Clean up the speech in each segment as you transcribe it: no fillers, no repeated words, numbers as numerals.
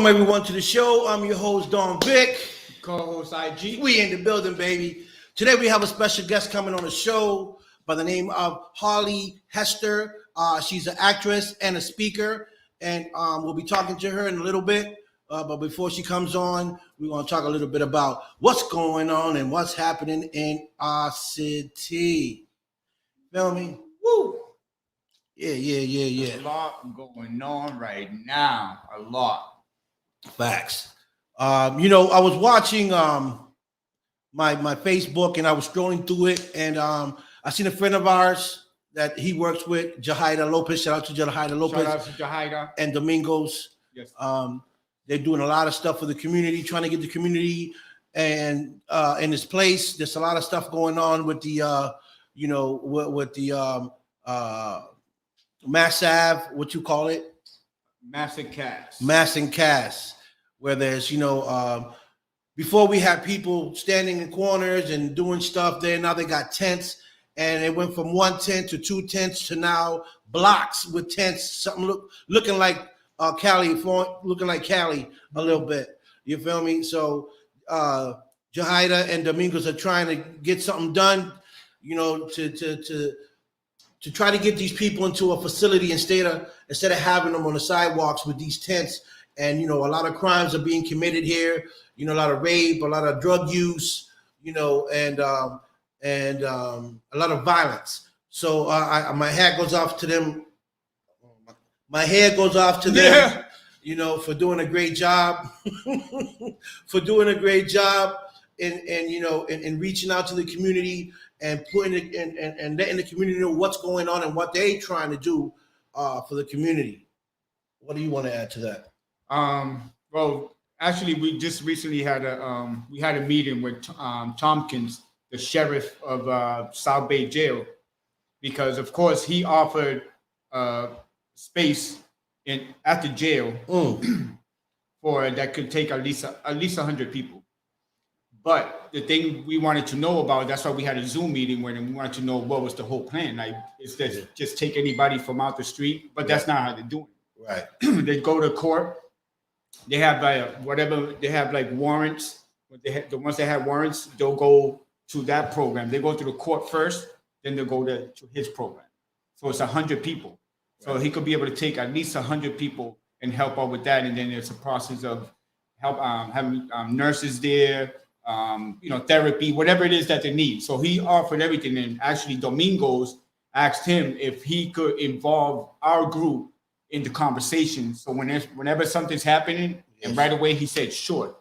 Welcome everyone to the show. I'm your host Don Vic. Co-host IG. We in the building, baby. Today we have a special guest coming on the show by the name of Holly HESTER. She's an actress and a speaker, and we'll be talking to her in a little bit. But before she comes on, we want to talk a little bit about what's going on and what's happening in our city. Feel me? Woo! Yeah. A lot going on right now. A lot. Facts. I was watching my Facebook and I was scrolling through it, and I seen a friend of ours that he works with, Jahida Lopez. Shout out to Jahida Lopez. Shout out to Jahida. And Domingos. Yes. They're doing a lot of stuff for the community, trying to get the community and in this place. There's a lot of stuff going on with the with the Mass Ave, what you call it? Mass and Cast, where there's, before we had people standing in corners and doing stuff there. Now they got tents, and it went from one tent to two tents to now blocks with tents, something looking like Cali, looking like Cali a little bit. You feel me? So Jahida and Domingos are trying to get something done, to try to get these people into a facility instead of having them on the sidewalks with these tents. And, a lot of crimes are being committed here, a lot of rape, a lot of drug use, and a lot of violence. So my hat goes off to them. My hair goes off to them, for doing a great job, in reaching out to the community and putting it and letting the community know what's going on and what they're trying to do for the community. What do you want to add to that? Well, actually, we just recently had a meeting with Tompkins, the sheriff of South Bay Jail, because of course he offered space at the jail for that could take at least 100 people. But the thing we wanted to know about, that's why we had a Zoom meeting where we wanted to know what was the whole plan. Like, is that just take anybody from out the street? But that's not how they're doing it. Right. They go to court. They have they have like warrants. The ones that have warrants, they'll go to that program. They go to the court first, then they'll go to his program. So it's 100 people. So he could be able to take at least 100 people and help out with that. And then there's a process of having nurses there, therapy, whatever it is that they need. So he offered everything. And actually Domingos asked him if he could involve our group in the conversation. So whenever something's happening, and right away he said, sure.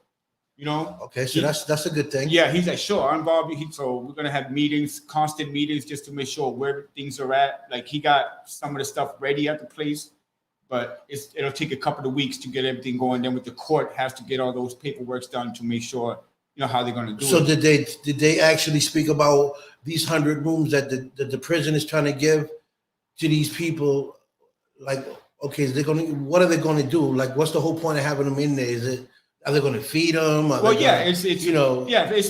Okay, so that's a good thing. Yeah, he's like, sure, I'm involved. So we're gonna have meetings, constant meetings, just to make sure where things are at. Like, he got some of the stuff ready at the place, but it'll take a couple of weeks to get everything going. Then with the court has to get all those paperwork done to make sure how they're gonna do it. So did they actually speak about these 100 rooms that the prison is trying to give to these people? Like, okay, what are they gonna do? Like, what's the whole point of having them in there? Are they going to feed them? It's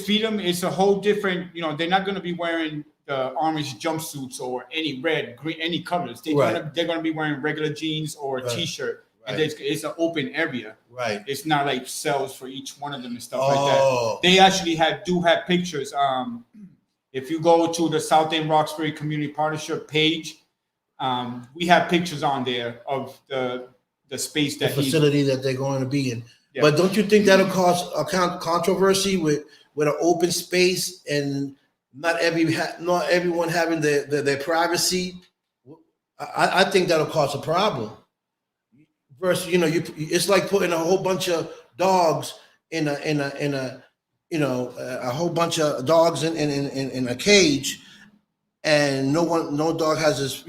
feed them. It's a whole different. They're not going to be wearing the orange jumpsuits or any red, green, any colors. They're going to be wearing regular jeans or a t-shirt, and it's an open area. Right. It's not like cells for each one of them and stuff like that. They actually do have pictures. If you go to the South End Roxbury Community Partnership page, we have pictures on there of the space that the facility that they're going to be in. Yeah. But don't you think that'll cause a controversy with an open space and not everyone having their privacy? I think that'll cause a problem. Versus, it's like putting a whole bunch of dogs in a whole bunch of dogs in a cage, and no dog has this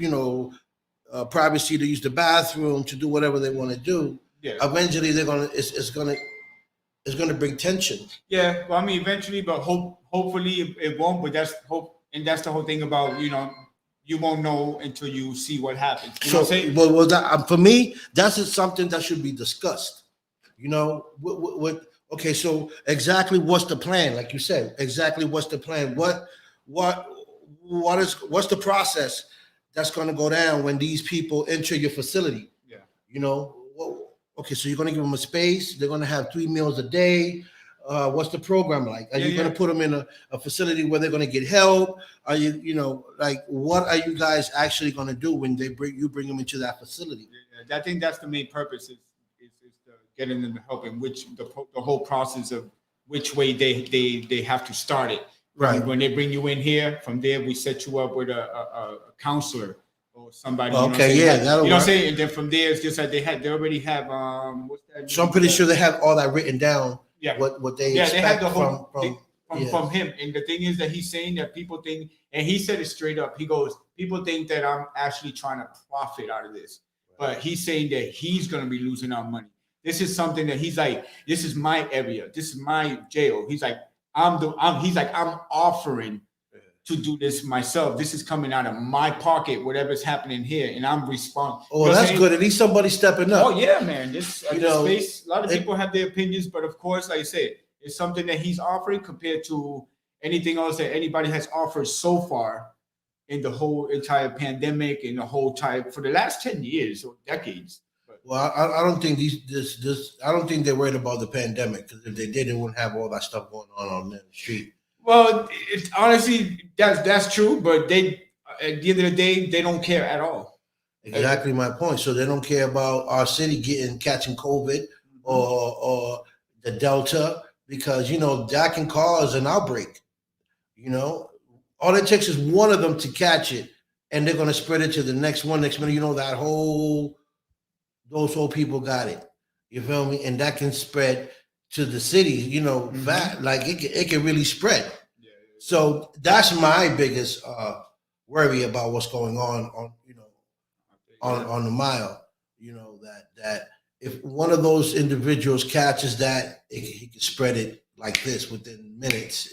privacy to use the bathroom, to do whatever they want to do. Yeah. Eventually, it's gonna bring tension. Yeah, well, I mean, eventually, but hopefully it won't. But that's hope, and that's the whole thing about you won't know until you see what happens. You know what I'm saying? Well, that, for me, that's something that should be discussed. Okay, so exactly what's the plan? Like you said, exactly what's the plan? What's the process that's going to go down when these people enter your facility? Yeah. Okay, so you're gonna give them a space. They're gonna have 3 meals a day. What's the program like? Are you gonna put them in a facility where they're gonna get help? Are you like what are you guys actually gonna do when they bring them into that facility? I think that's the main purpose is getting them help in which the whole process of which way they have to start it. Right. When they bring you in here, from there we set you up with a counselor or somebody. Okay, that'll you know what I'm work. saying? And then from there, it's just like they already have what's that? So I'm pretty sure they have all that written down. Yeah. What they they expect have the whole from him. And the thing is that he's saying that people think, and he said it straight up. He goes, people think that I'm actually trying to profit out of this, but he's saying that he's going to be losing out money. This is something that he's like, this is my area. This is my jail. He's like, I'm offering to do this myself. This is coming out of my pocket, whatever's happening here, and I'm responsible. Oh, that's good. At least somebody stepping up. Oh yeah, man. This space. A lot of people have their opinions, but of course, like I said, it's something that he's offering compared to anything else that anybody has offered so far in the whole entire pandemic and the whole time for the last 10 years or decades. Well, I don't think I don't think they're worried about the pandemic, because if they did, they wouldn't have all that stuff going on the street. Well, it's honestly that's true, but they at the end of the day they don't care at all. Exactly my point. So they don't care about our city catching COVID or the Delta, because that can cause an outbreak. All it takes is one of them to catch it, and they're gonna spread it to the next one. Next minute, those whole people got it. You feel me? And that can spread to the city, like it can really spread. Yeah. So that's my biggest worry about what's going on the mile. That if one of those individuals catches that, he can spread it like this within minutes.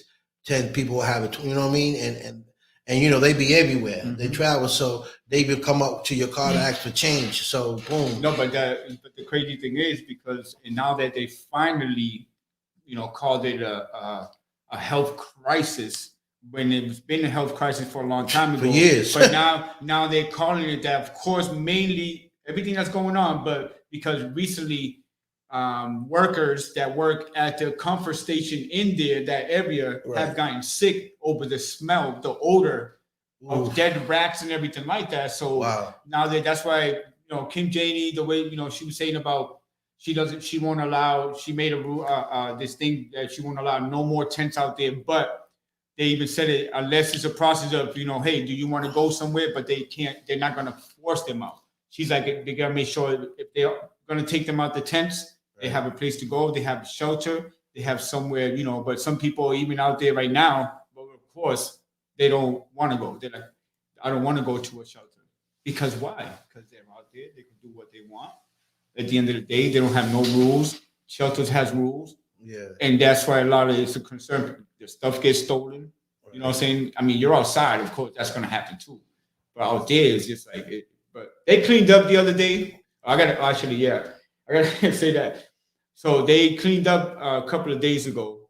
10 people will have it. You know what I mean? And they be everywhere. Mm-hmm. They travel, so they will come up to your car to ask for change. So boom. No, but the crazy thing is, because now that they finally, called it a health crisis, when it's been a health crisis for a long time ago. For years. But now they're calling it that. Of course, mainly everything that's going on, but because recently workers that work at the comfort station in that area have gotten sick over the smell, the odor of dead rats and everything like that. So now that's why Kim Janey, the way she was saying about she won't allow, she made a rule this thing that she won't allow no more tents out there, but they even said it unless it's a process of hey, do you want to go somewhere, but they're not going to force them out. She's like, they got to make sure if they're going to take them out the tents, they have a place to go. They have shelter. They have somewhere, but some people even out there right now, but of course, they don't want to go. They're like, I don't want to go to a shelter. Because why? Because they're out there. They can do what they want. At the end of the day, they don't have no rules. Shelters has rules. Yeah. And that's why a lot of it's a concern. The stuff gets stolen. Right. You know what I'm saying? I mean, you're outside. Of course, that's going to happen too. But out there, it's just like it. But they cleaned up the other day. I got to say that. So they cleaned up a couple of days ago,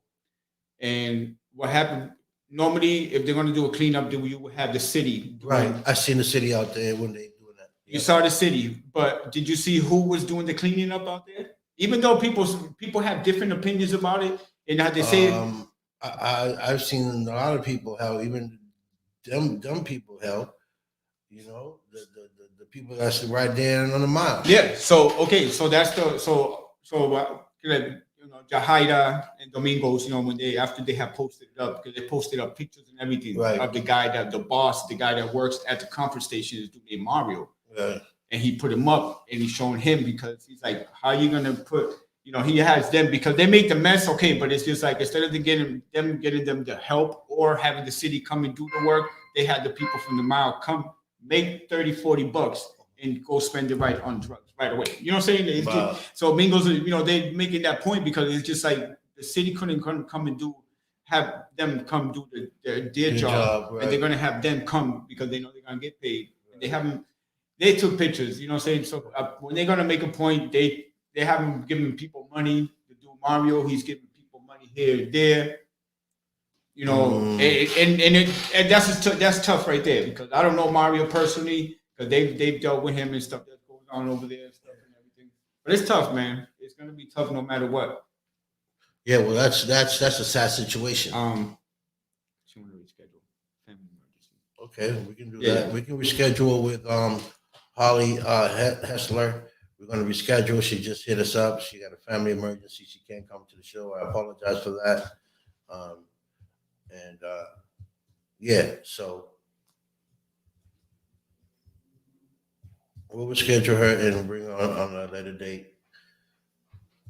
and what happened? Normally, if they're going to do a cleanup, you would have the city. Right, I seen the city out there when they doing that. You saw the city, but did you see who was doing the cleaning up out there? Even though people have different opinions about it, and how they say I've seen a lot of people help, even dumb people help. The people that's right there on the mile. Yeah. So okay. So that's Jahaira and Domingos, when after they have posted it up, because they posted up pictures and everything of the guy the boss, the guy that works at the comfort station is named Mario. Right. And he put him up and he's showing him, because he's like, how are you gonna put, he has them because they make the mess, okay, but it's just like instead of getting them the help or having the city come and do the work, they had the people from the mile come make $30-$40 and go spend it right on drugs right away. You know what I'm saying? Wow. So Mingos, they're making that point because it's just like the city couldn't come and have them come do their job, right. And they're gonna have them come because they know they're gonna get paid. Right. They took pictures. You know what I'm saying? So when they're gonna make a point, they haven't given people money to do Mario. He's giving people money here and there. And that's tough right there, because I don't know Mario personally, because they've dealt with him and stuff that goes on over there and stuff and everything. But it's tough, man. It's gonna be tough no matter what. Yeah, well, that's a sad situation. She want to reschedule family emergency. Okay, we can do Yeah. that. We can reschedule with Holly HESTER. We're going to reschedule. She just hit us up. She got a family emergency. She can't come to the show. I apologize for that. And yeah, so we'll reschedule her and bring her on a later date.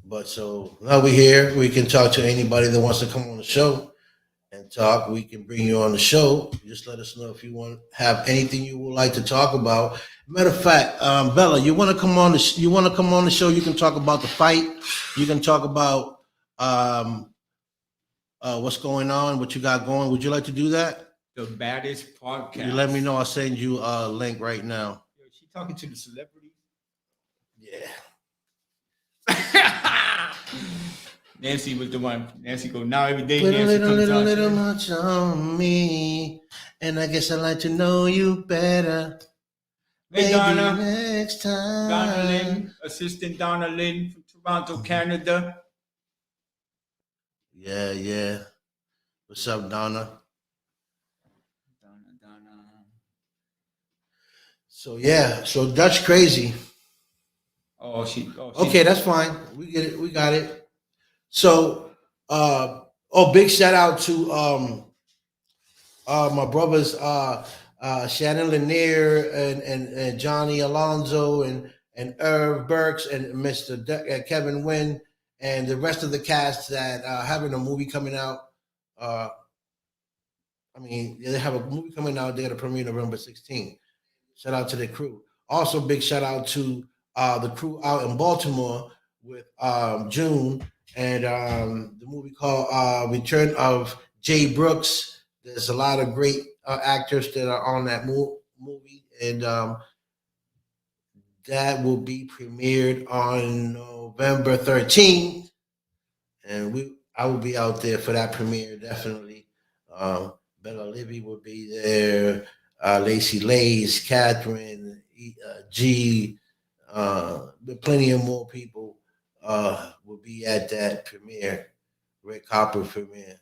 But so now we're here. We can talk to anybody that wants to come on the show and talk. We can bring you on the show. Just let us know if you want have anything you would like to talk about. Matter of fact, Bella, you want to come on the you want to come on the show? You can talk about the fight. You can talk about what's going on, what you got going. Would you like to do that? The baddest podcast. You let me know. I'll send you a link right now. Yo, she talking to the celebrities. Yeah. Nancy was the one. Nancy go now every day. Put a Nancy little much on me, and I guess I'd like to know you better. Hey, Maybe Donna. next time. Donna Lynn, assistant Donna Lynn from Toronto, Canada. Yeah. What's up, Donna? Donna. So yeah, so that's crazy. She Okay, that's fine. We get it. We got it. So, big shout out to my brothers Shannon Lanier and Johnny Alonzo and Irv Burks and Mr. Kevin Wynn and the rest of the cast that having a movie coming out. They have a movie coming out. They're going to premiere November 16th. Shout out to the crew. Also, big shout out to the crew out in Baltimore with June and the movie called Return of Jay Brooks. There's a lot of great actors that are on that movie, and that will be premiered on November 13th. And I will be out there for that premiere, definitely. Bella Livy will be there, Lacey Lays, Catherine, G, plenty of more people will be at that premiere, red carpet premiere.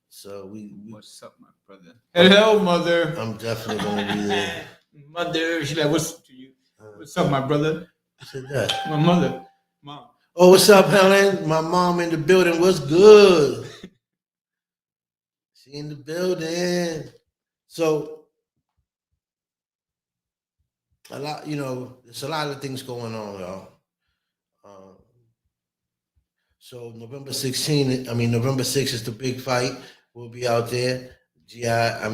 So what's up, my brother? Hello, mother. I'm definitely gonna be there. Mother, she's like, what's up to you? What's up, my brother? Who said that? My mother. Mom. Oh, what's up, Helen? My mom in the building. What's good? She in the building. So a lot, there's a lot of things going on, y'all. So November 6th is the big fight. We'll be out there. G.I. I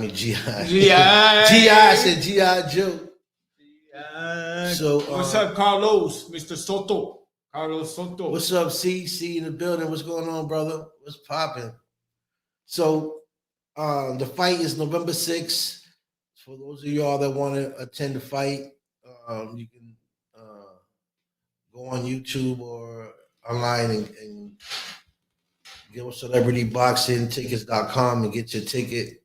said G.I. Joe. So what's up, Carlos? Mr. Soto. Carlos Soto. What's up, C in the building? What's going on, brother? What's popping? So the fight is November 6th. For those of y'all that want to attend the fight, you can go on YouTube or online and go to celebrityboxingtickets.com and get your ticket.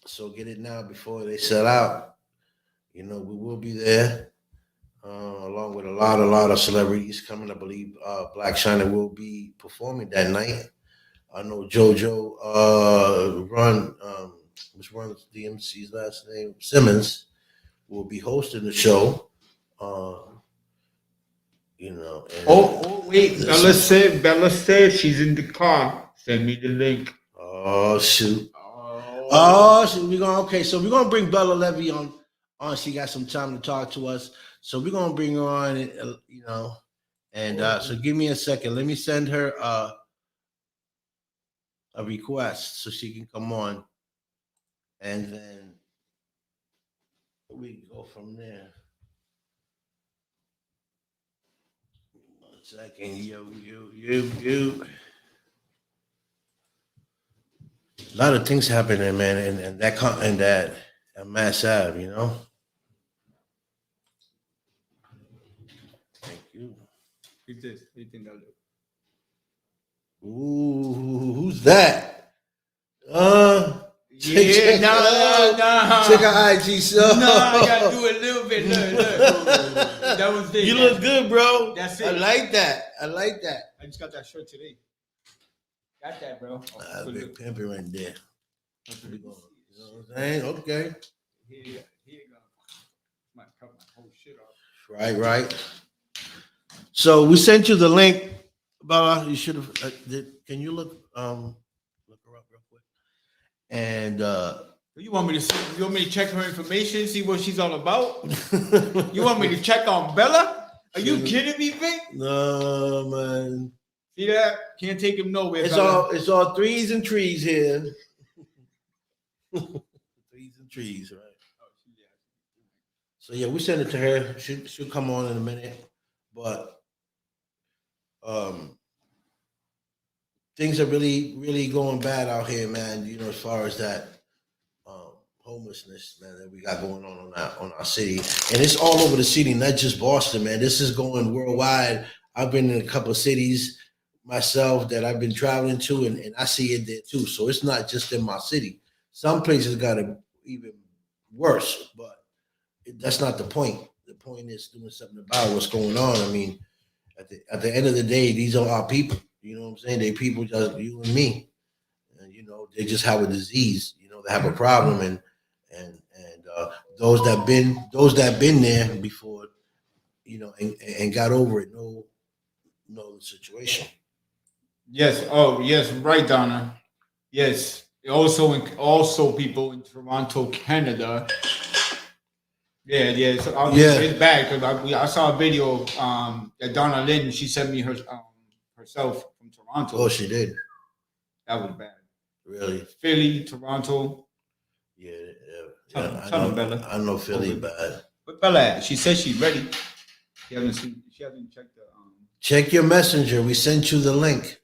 So get it now before they sell out. We will be there along with a lot of celebrities coming. I believe Black China will be performing that night. I know JoJo which runs DMC's last name, Simmons, will be hosting the show. Wait, Bella said she's in the car. Send me the link. Oh shoot. So we're gonna bring Bella Levy on. She got some time to talk to us. So we're gonna bring her on, so give me a second. Let me send her a request so she can come on, and then we can go from there. One second, you. A lot of things happening, man, and that Mass Ave, Thank you. Who's this? What do you think that looks? Ooh, who's that? Check her IG show. No, I gotta do a little bit. Look. That was it. You look good, bro. That's I it. like that. I like that. I just got that shirt today. Got that, bro. Big pimping right there. You You know what I'm saying? Okay. Here you go. Might cut my whole shit off. Right. So we sent you the link. About you should have. Can you look her up real quick? And you want me to check her information, see what she's all about? You want me to check on Bella? Are you kidding me, Vic? No, man. See that? Can't take him nowhere. It's all threes and trees here. Threes and trees, right? So yeah, we send it to her. She'll come on in a minute, but things are really going bad out here, man. You know, as far as that homelessness, man, that we got going on our city, and it's all over the city, not just Boston, man. This is going worldwide. I've been in a couple of cities myself that I've been traveling to, and I see it there too. So it's not just in my city. Some places got it even worse, but that's not the point. The point is doing something about what's going on. I mean, at the end of the day, these are our people. You know what I'm saying? They people just you and me, and you know they just have a disease. You know they have a problem, and those that been there before, you know, and got over it know the situation. Yes. Oh, yes. Right, Donna. Yes. Also people in Toronto, Canada. Yeah. So it's bad because I saw a video that Donna Lynn, she sent me herself from Toronto. Oh, she did. That was bad. Really? Philly, Toronto. Yeah. Tell them, Bella. I know Philly bad. But Bella, she says she's ready. She hasn't checked the. Check your messenger. We sent you the link.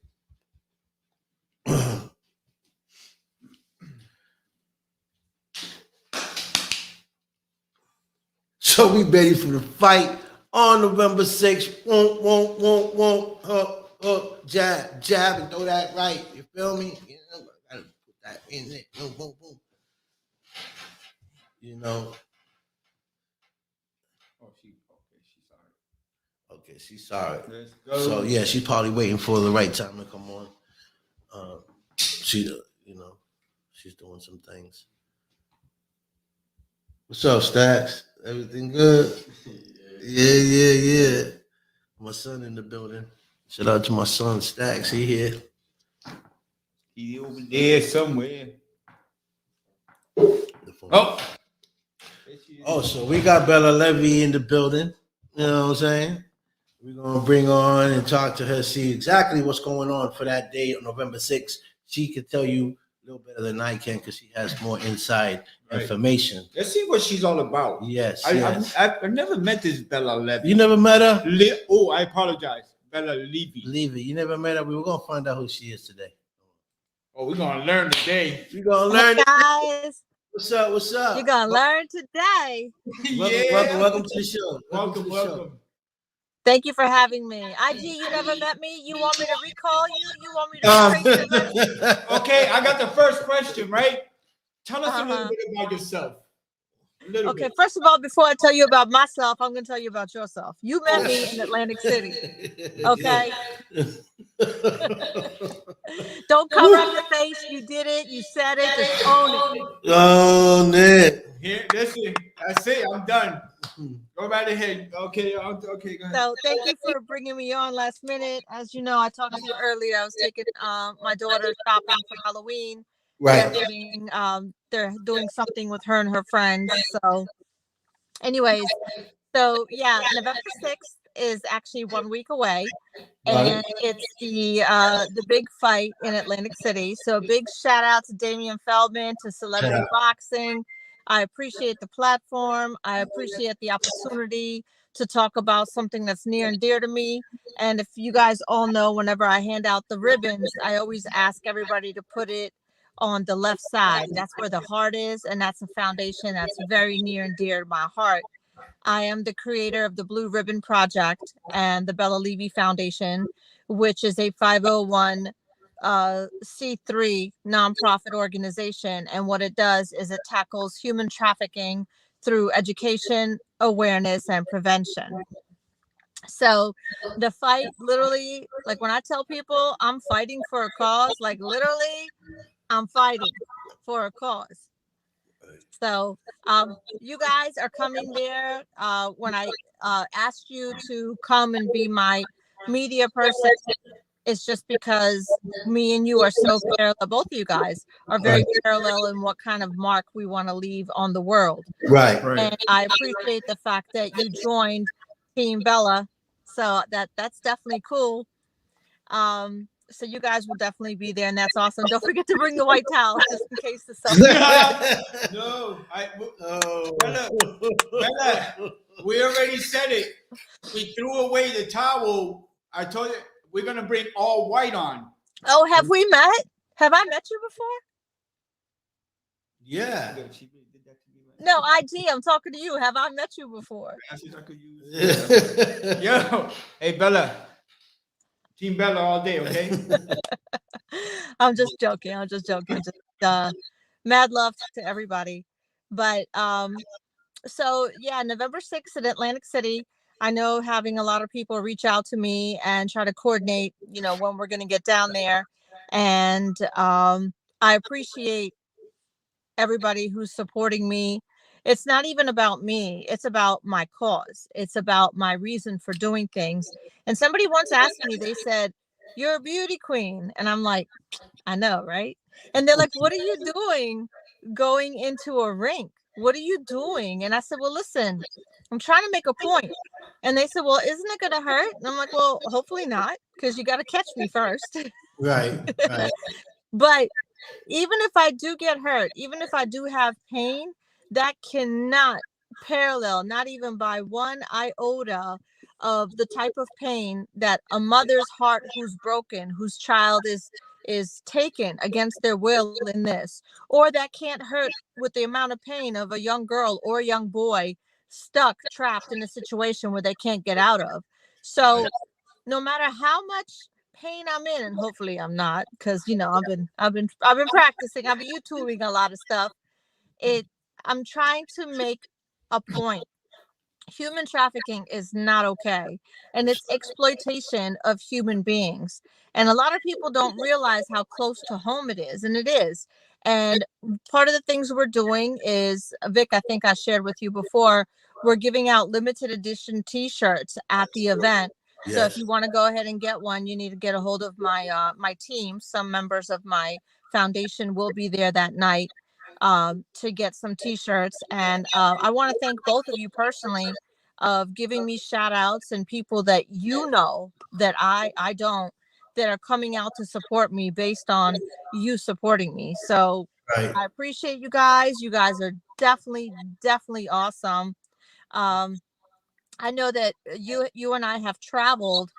So we ready for the fight on November 6th. Won't, jab, and throw that right. You feel me? You know, I gotta put that in there. Boom. You know. Okay, she's sorry. Let's go. So yeah, she's probably waiting for the right time to come on. She's doing some things. What's up, Stacks? Everything good? Yeah. My son in the building. Shout out to my son, Stacks. He here. He over there somewhere. So we got Bella Levy in the building. You know what I'm saying? We're going to bring on and talk to her, see exactly what's going on for that day on November 6th. She can tell you a little better than I can because she has more inside information. Let's see what she's all about. Yes. I've never met this Bella Levy. You never met her? I apologize. Bella Levy. You never met her. We were going to find out who she is today. Oh, we're going to learn today. We're going to learn. Guys. What's up? You're going to learn today. Welcome to the show. Welcome. Thank you for having me. IG, you never met me. You want me to recall you? You want me to Okay, I got the first question, right? Tell us a little bit about yourself. Okay, first of all, before I tell you about myself, I'm going to tell you about yourself. You met me in Atlantic City. Okay? Don't cover up your face. You did it. You said it. Just own it. Own it. Here, listen. That's it. I'm done. Go right ahead. Okay, go ahead. So thank you for bringing me on last minute. As you know, I talked to you earlier. I was taking my daughter shopping for Halloween. Right. They're doing something with her and her friends. So anyways, November 6th is actually 1 week away. And it's the big fight in Atlantic City. So a big shout out to Damian Feldman, to Celebrity Boxing. I appreciate the platform. I appreciate the opportunity to talk about something that's near and dear to me. And if you guys all know, whenever I hand out the ribbons, I always ask everybody to put it on the left side. That's where the heart is, and that's a foundation that's very near and dear to my heart. I am the creator of the Blue Ribbon Project and the Bella Levy Foundation, which is a 501c3 nonprofit organization. And what it does is it tackles human trafficking through education, awareness, and prevention. So the fight, literally, like when I tell people I'm fighting for a cause, like literally I'm fighting for a cause. So you guys are coming there. When I asked you to come and be my media person, it's just because me and you are so parallel. Both of you guys are very parallel in what kind of mark we want to leave on the world. Right. And I appreciate the fact that you joined Team Bella. So that's definitely cool. So you guys will definitely be there, and that's awesome. Don't forget to bring the white towel just in case the sun. No, Oh. Bella, we already said it. We threw away the towel. I told you we're gonna bring all white on. Oh, have we met? Have I met you before? Yeah. No, IG. I'm talking to you. Have I met you before? Yo, hey Bella, Team Bella all day, okay? I'm just joking. Just mad love to everybody. But so yeah, November 6th in Atlantic City. I know having a lot of people reach out to me and try to coordinate, when we're going to get down there. And I appreciate everybody who's supporting me. It's not even about me. It's about my cause. It's about my reason for doing things. And somebody once asked me, they said, "You're a beauty queen." And I'm like, I know, right? And they're like, "What are you doing going into a rink? What are you doing?" And I said, "Well, listen, I'm trying to make a point." And they said, "Well, isn't it going to hurt?" And I'm like, "Well, hopefully not, because you got to catch me first." Right. But even if I do get hurt, even if I do have pain, that cannot parallel, not even by one iota, of the type of pain that a mother's heart who's broken, whose child is taken against their will in this, or that can't hurt with the amount of pain of a young girl or a young boy stuck, trapped in a situation where they can't get out of. So no matter how much pain I'm in, and hopefully I'm not, because I've been practicing, I've been YouTubing a lot of stuff. I'm trying to make a point. Human trafficking is not okay, and it's exploitation of human beings. And a lot of people don't realize how close to home it is, and it is. And part of the things we're doing is, Vic, I think I shared with you before, we're giving out limited edition t-shirts at the event. Yes. So if you want to go ahead and get one, you need to get a hold of my team. Some members of my foundation will be there that night to get some t-shirts. And I want to thank both of you personally of giving me shout outs, and people that that I don't, that are coming out to support me based on you supporting me. So I appreciate you guys. You guys are definitely awesome. I know that you and I have traveled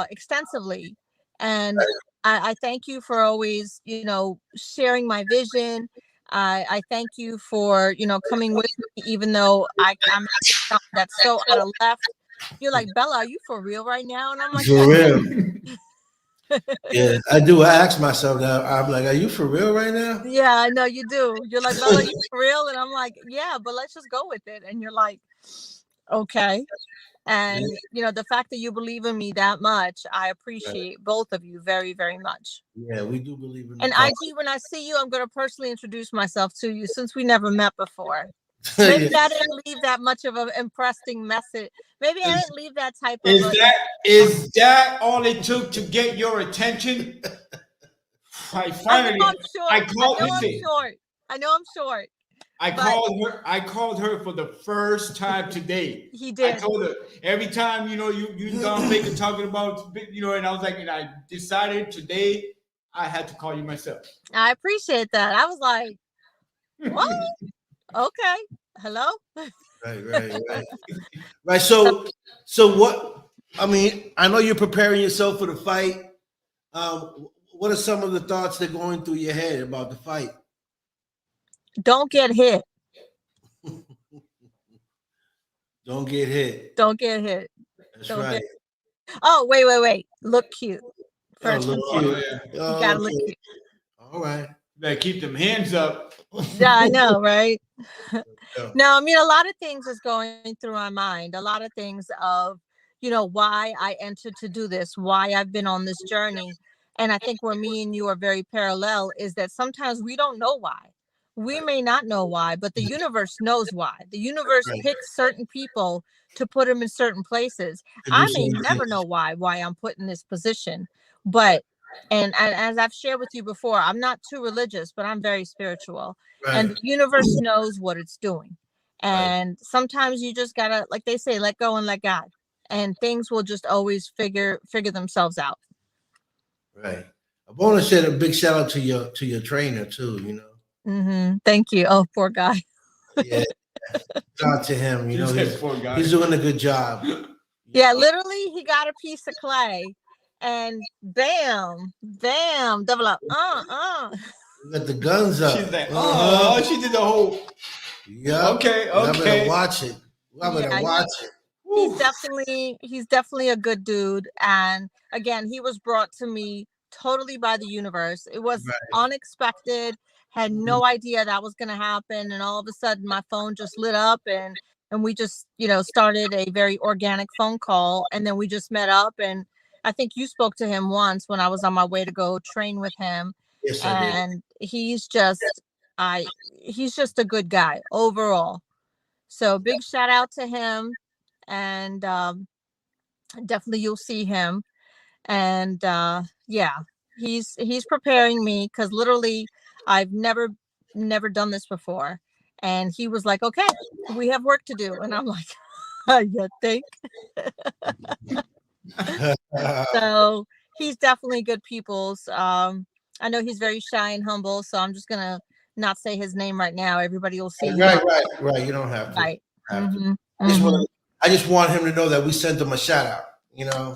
extensively, and I thank you for always, sharing my vision. I thank you for, coming with me, even though I'm that's so out of left. You're like, "Bella, are you for real right now?" And I'm like, for real. Yeah, I do. I ask myself that. I'm like, "Are you for real right now?" Yeah, I know you do. You're like, "Bella, are you for real?" And I'm like, "Yeah, but let's just go with it." And you're like, "Okay." And the fact that you believe in me that much, I appreciate both of you very, very much. Yeah, we do believe in. And IG, when I see you, I'm going to personally introduce myself to you, since we never met before. Maybe I didn't leave that much of an impressing message. Maybe I didn't leave that type of. Is that all it took to get your attention? I know I'm short. I called her for the first time today. He did. I told her every time, you and Don Vic are talking about, and I was like, and I decided today I had to call you myself. I appreciate that. I was like, what? Okay. Hello? Right. So what, I mean, I know you're preparing yourself for the fight. What are some of the thoughts that are going through your head about the fight? Don't get hit. Don't get hit. Don't get hit. That's right. Oh, wait. Look cute. First, look cute. you gotta look cute. All right. Better keep them hands up. Yeah, I know, right? Yeah. No, I mean, a lot of things is going through my mind. A lot of things of, why I entered to do this, why I've been on this journey. And I think where me and you are very parallel is that sometimes we don't know why. We Right. may not know why, but the universe knows why. The universe Right. picks certain people to put them in certain places. To do I may certain never things. know why I'm put in this position, but and as I've shared with you before, I'm not too religious, but I'm very spiritual. And Right. the universe knows what it's doing. Right. And sometimes you just gotta, like they say, let go and let God, and things will just always figure themselves out. Right. I want to say a big shout out to your trainer too. Thank you. Oh, poor guy. Yeah. Shout out to him. He said, "Poor guy." He's doing a good job. Yeah, literally, he got a piece of clay, and bam, double up. You got the guns up. She's like, oh, she did the whole. Yeah. Okay. I better watch it. I better Yeah, watch it. He's definitely a good dude. And again, he was brought to me totally by the universe. It was Right. unexpected. Had no idea that was going to happen, and all of a sudden my phone just lit up, and we just started a very organic phone call, and then we just met up. And I think you spoke to him once when I was on my way to go train with him. Yes, I did. And he's just a good guy overall. So big shout out to him. And definitely you'll see him. And yeah, he's preparing me, because literally I've never done this before. And he was like, okay, we have work to do. And I'm like, you think? So he's definitely good people's. I know he's very shy and humble, so I'm just gonna not say his name right now. Everybody will see. Right. You don't have to. Right. Have to. Mhm. I just want him to know that we sent him a shout out.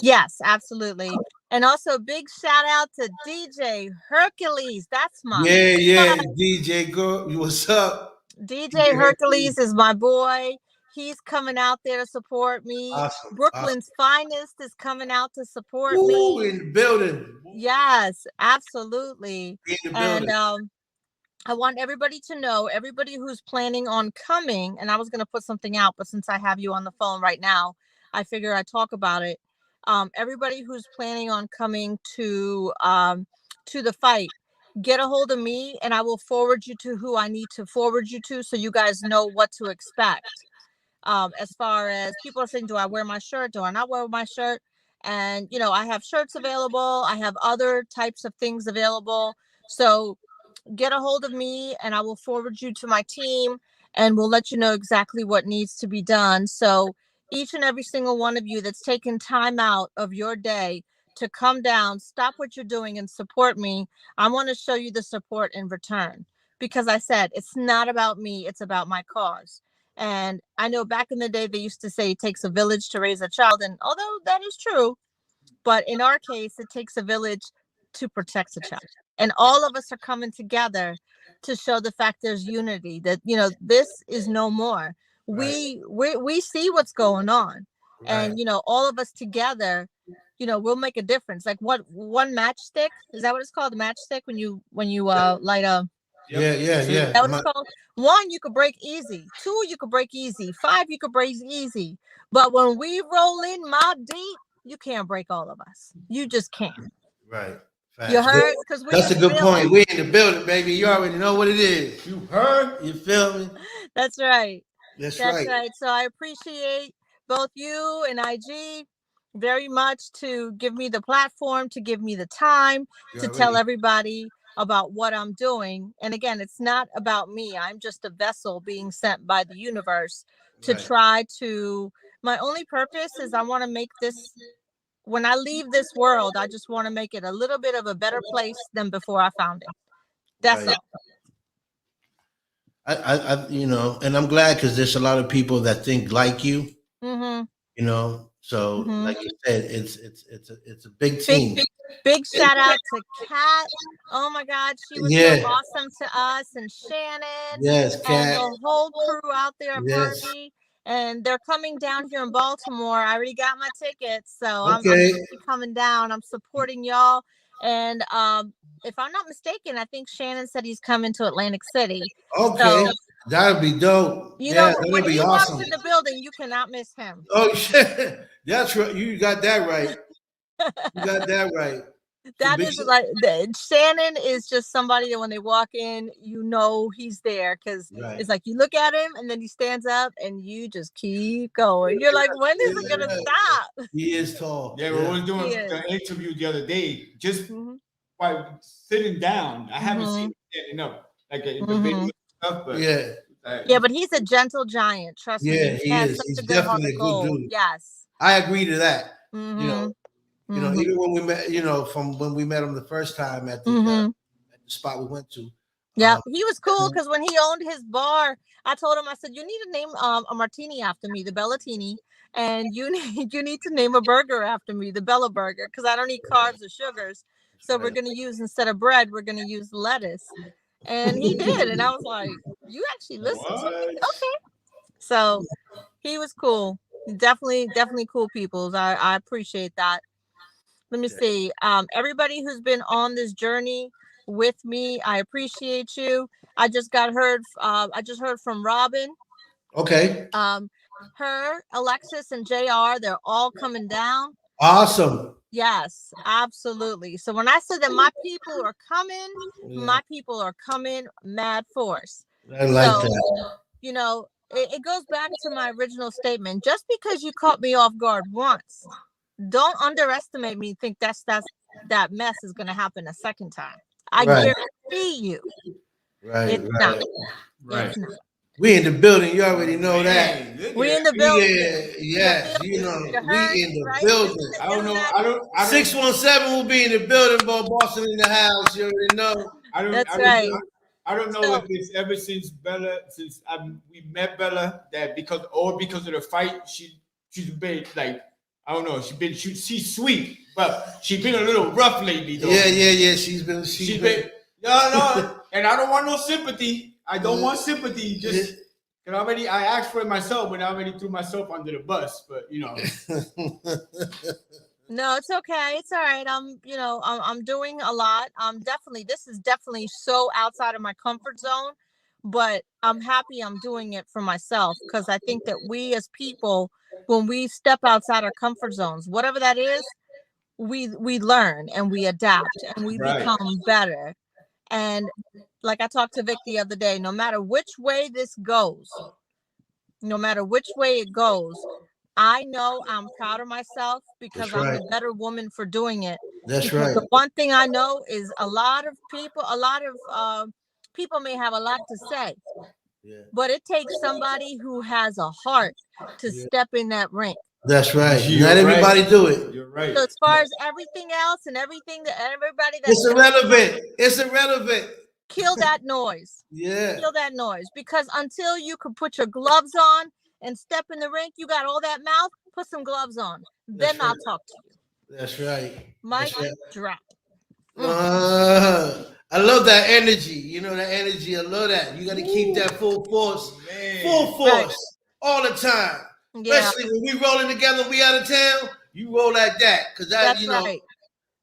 Yes, absolutely. And also big shout out to DJ Hercules. That's my Yeah. DJ, girl, what's up? DJ Hercules is my boy. He's coming out there to support me. Awesome. Brooklyn's finest is coming out to support Ooh, me. in the building. Yes, absolutely. In the And building. I want everybody to know, everybody who's planning on coming, and I was going to put something out, but since I have you on the phone right now, I figure I'd talk about it. Everybody who's planning on coming to the fight, get a hold of me, and I will forward you to who I need to forward you to, so you guys know what to expect. As far as people are saying, do I wear my shirt? Do I not wear my shirt? And I have shirts available. I have other types of things available. So get a hold of me, and I will forward you to my team, and we'll let you know exactly what needs to be done. So each and every single one of you that's taken time out of your day to come down, stop what you're doing and support me, I want to show you the support in return. Because I said, it's not about me, it's about my cause. And I know back in the day, they used to say it takes a village to raise a child. And although that is true, but in our case, it takes a village to protect a child. And all of us are coming together to show the fact there's unity, that, this is no more. Right. We see what's going on. Right. And, all of us together, we'll make a difference. Like one matchstick, is that what it's called? The matchstick, when you light a. Yeah. That what it's called? One, you could break easy. Two, you could break easy. Five, you could break easy. But when we roll in mob deep, you can't break all of us. You just can't. Right. Facts. You heard? Because that's a good point. We in the building, baby. You already know what it is. You heard? You feel me? That's right. That's right. So I appreciate both you and IG very much to give me the platform, to give me the time to tell everybody about what I'm doing. And again, it's not about me. I'm just a vessel being sent by the universe to try to. My only purpose is I want to make this. When I leave this world, I just want to make it a little bit of a better place than before I found it. That's all. I and I'm glad, because there's a lot of people that think like you. So like you said, it's a big team. Big shout out to Kat. Oh my God, she was so awesome to us, and Shannon. Yes, Kat. And the whole crew out there at Party. And they're coming down here in Baltimore. I already got my tickets, so I'm coming down. I'm supporting y'all. And if I'm not mistaken, I think Shannon said he's coming to Atlantic City. Okay, So, that'd be dope. you Yeah, know, when that'd be he walks awesome. in the building, you cannot miss him. Oh shit, that's right. You got that right. You got that right. So That big is like Shannon is just somebody that when they walk in, you know he's there because right. it's like you look at him and then he stands up and you just keep going. You're like, when is it gonna stop? He is tall. Yeah, we was doing He is. the interview the other day, just Mhm. while sitting down. I haven't seen Mhm. him standing up like in the Mhm. video and stuff, but Yeah, Yeah, but he's a gentle giant. Trust me. yeah, He he has is. such He's a good heart definitely of a good gold. dude. Yes. I agree to that. Mm-hmm. You know, even when we met, from when we met him the first time at the spot we went to. Yeah, he was cool because when he owned his bar, I told him, I said, you need to name a martini after me, the Bellatini, and you need to name a burger after me, the Bella Burger, because I don't eat carbs or sugars. So we're gonna use, instead of bread, we're gonna use lettuce. And he did, and I was like, you actually listened to me? Okay. So he was cool. Definitely cool people. I appreciate that. Let me see. Everybody who's been on this journey with me, I appreciate you. I just heard from Robin. Okay. Her, Alexis, and JR, they're all coming down. Awesome. Yes, absolutely. So when I said that my people are coming, Yeah. my people are coming mad force. I like that. You know, it goes back to my original statement. Just because you caught me off guard once, don't underestimate me. Think that mess is going to happen a second time. I guarantee you. Right, it's not. Right. It's not. We in the building. You already know that. We in the building. Yes, we in the building. I don't know. 617 will be in the building, but Boston in the house. You already know. I don't know if it's ever since Bella, we met Bella, that because of the fight, she's been like, I don't know, she's sweet, but she's been a little rough lately though. Yeah. She's been no, and I don't want no sympathy. I don't want sympathy. Just I asked for it myself, but I already threw myself under the bus. But you know. No, it's okay. It's all right. I'm doing a lot. This is definitely so outside of my comfort zone, but I'm happy I'm doing it for myself because I think that we as people, when we step outside our comfort zones, whatever that is, we learn and we adapt and we become better. And like I talked to Vic the other day, no matter which way this goes, I know I'm proud of myself because I'm the better woman for doing it. That's right. The one thing I know is a lot of people may have a lot to say, but it takes somebody who has a heart to step in that ring. That's right. Not everybody do it. You're right. So as far as everything else and everything that everybody it's irrelevant. Kill that noise. Yeah. Kill that noise because until you can put your gloves on and step in the ring, you got all that mouth, put some gloves on. Then I'll talk to you. That's right. Mic drop. I love that energy. You know that energy. I love that. You got to keep that full force. All the time. Yeah. Especially when we rolling together, we out of town. You roll like that, because that's right.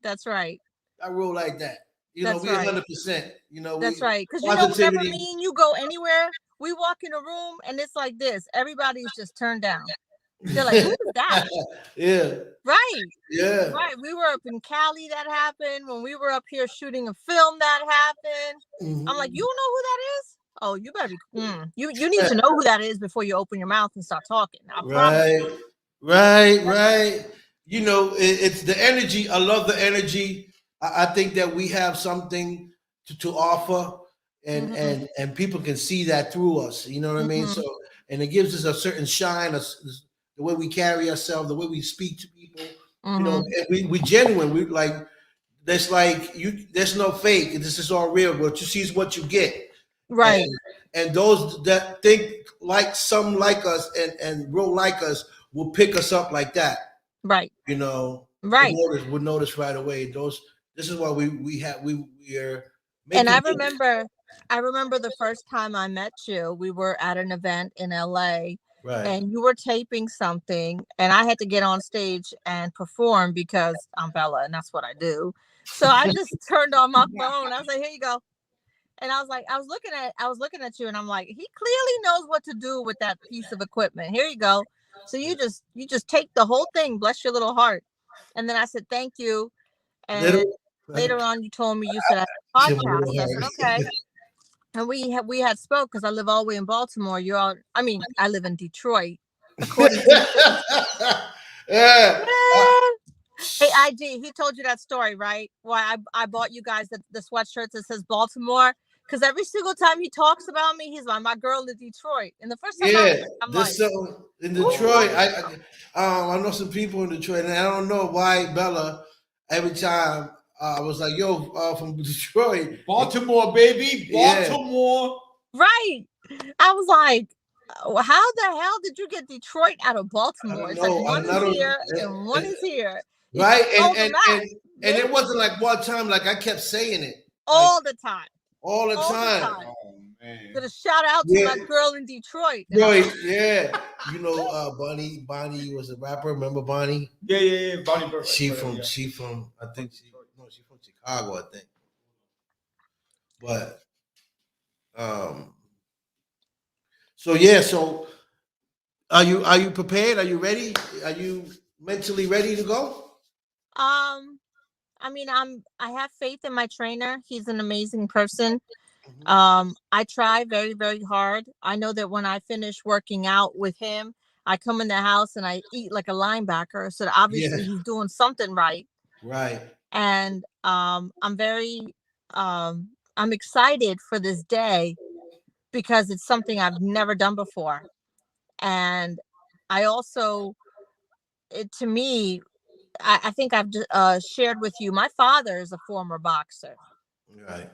That's right. I roll like that. You know, we 100%. You know, that's right. Because you know, whenever me and you go anywhere, we walk in a room and it's like this. Everybody's just turned down. They're like, who's that? Yeah. Right. Yeah. Right. We were up in Cali, that happened. When we were up here shooting a film, that happened. Mm-hmm. I'm like, you don't know who that is? Oh, you better be. You need to know who that is before you open your mouth and start talking. Right. You know, it's the energy. I love the energy. I think that we have something to offer, and people can see that through us. You know what I mean? So, and it gives us a certain shine, the way we carry ourselves, the way we speak to people. You know, and we genuine. We like there's no fake. This is all real. What you see is what you get. Right. And those that think like some like us and roll like us will pick us up like that. Right. You know. Right. We'll notice right away. This is why we are. And I remember the first time I met you. We were at an event in LA, Right. and you were taping something, and I had to get on stage and perform because I'm Bella and that's what I do. So I just turned on my phone. I was like, here you go. And I was like, I was looking at you, and I'm like, he clearly knows what to do with that piece of equipment. Here you go. So you just take the whole thing, bless your little heart. And then I said, thank you. And Little. later on you told me you said I had a podcast. I said, okay. And we had spoke because I live all the way in Baltimore. You're all, I mean, I live in Detroit, according to Yeah. Hey, IG, he told you that story, right? Why I bought you guys the sweatshirt that says Baltimore. Because every single time he talks about me, he's like, my girl in Detroit. And the first time Yeah, I'm this like, in Detroit. I know some people in Detroit, and I don't know why Bella. Every time I was like, "Yo, from Detroit, Baltimore, baby, Yeah. Baltimore. right. I was like, how the hell did you get Detroit out of Baltimore? It's like know." one is here and one is here. It's Right, just all the and map, and it wasn't like one time. Like I kept saying it all the time. all the all the time. time. Oh man. Gonna shout out to Yeah. my girl in Detroit. And I'm Right, like, yeah. You know, Bonnie was a rapper. Remember Bonnie? Yeah. Bonnie Burke. She Yeah. from she's from Chicago, I think. But so yeah, so are you prepared? Are you ready? Are you mentally ready to go? I mean, I have faith in my trainer. He's an amazing person. Mhm. I try very, very hard. I know that when I finish working out with him, I come in the house and I eat like a linebacker. So obviously Yeah. he's doing something right. Right. And I'm very I'm excited for this day because it's something I've never done before. And I also, to me, I think I've shared with you, my father is a former boxer. Right.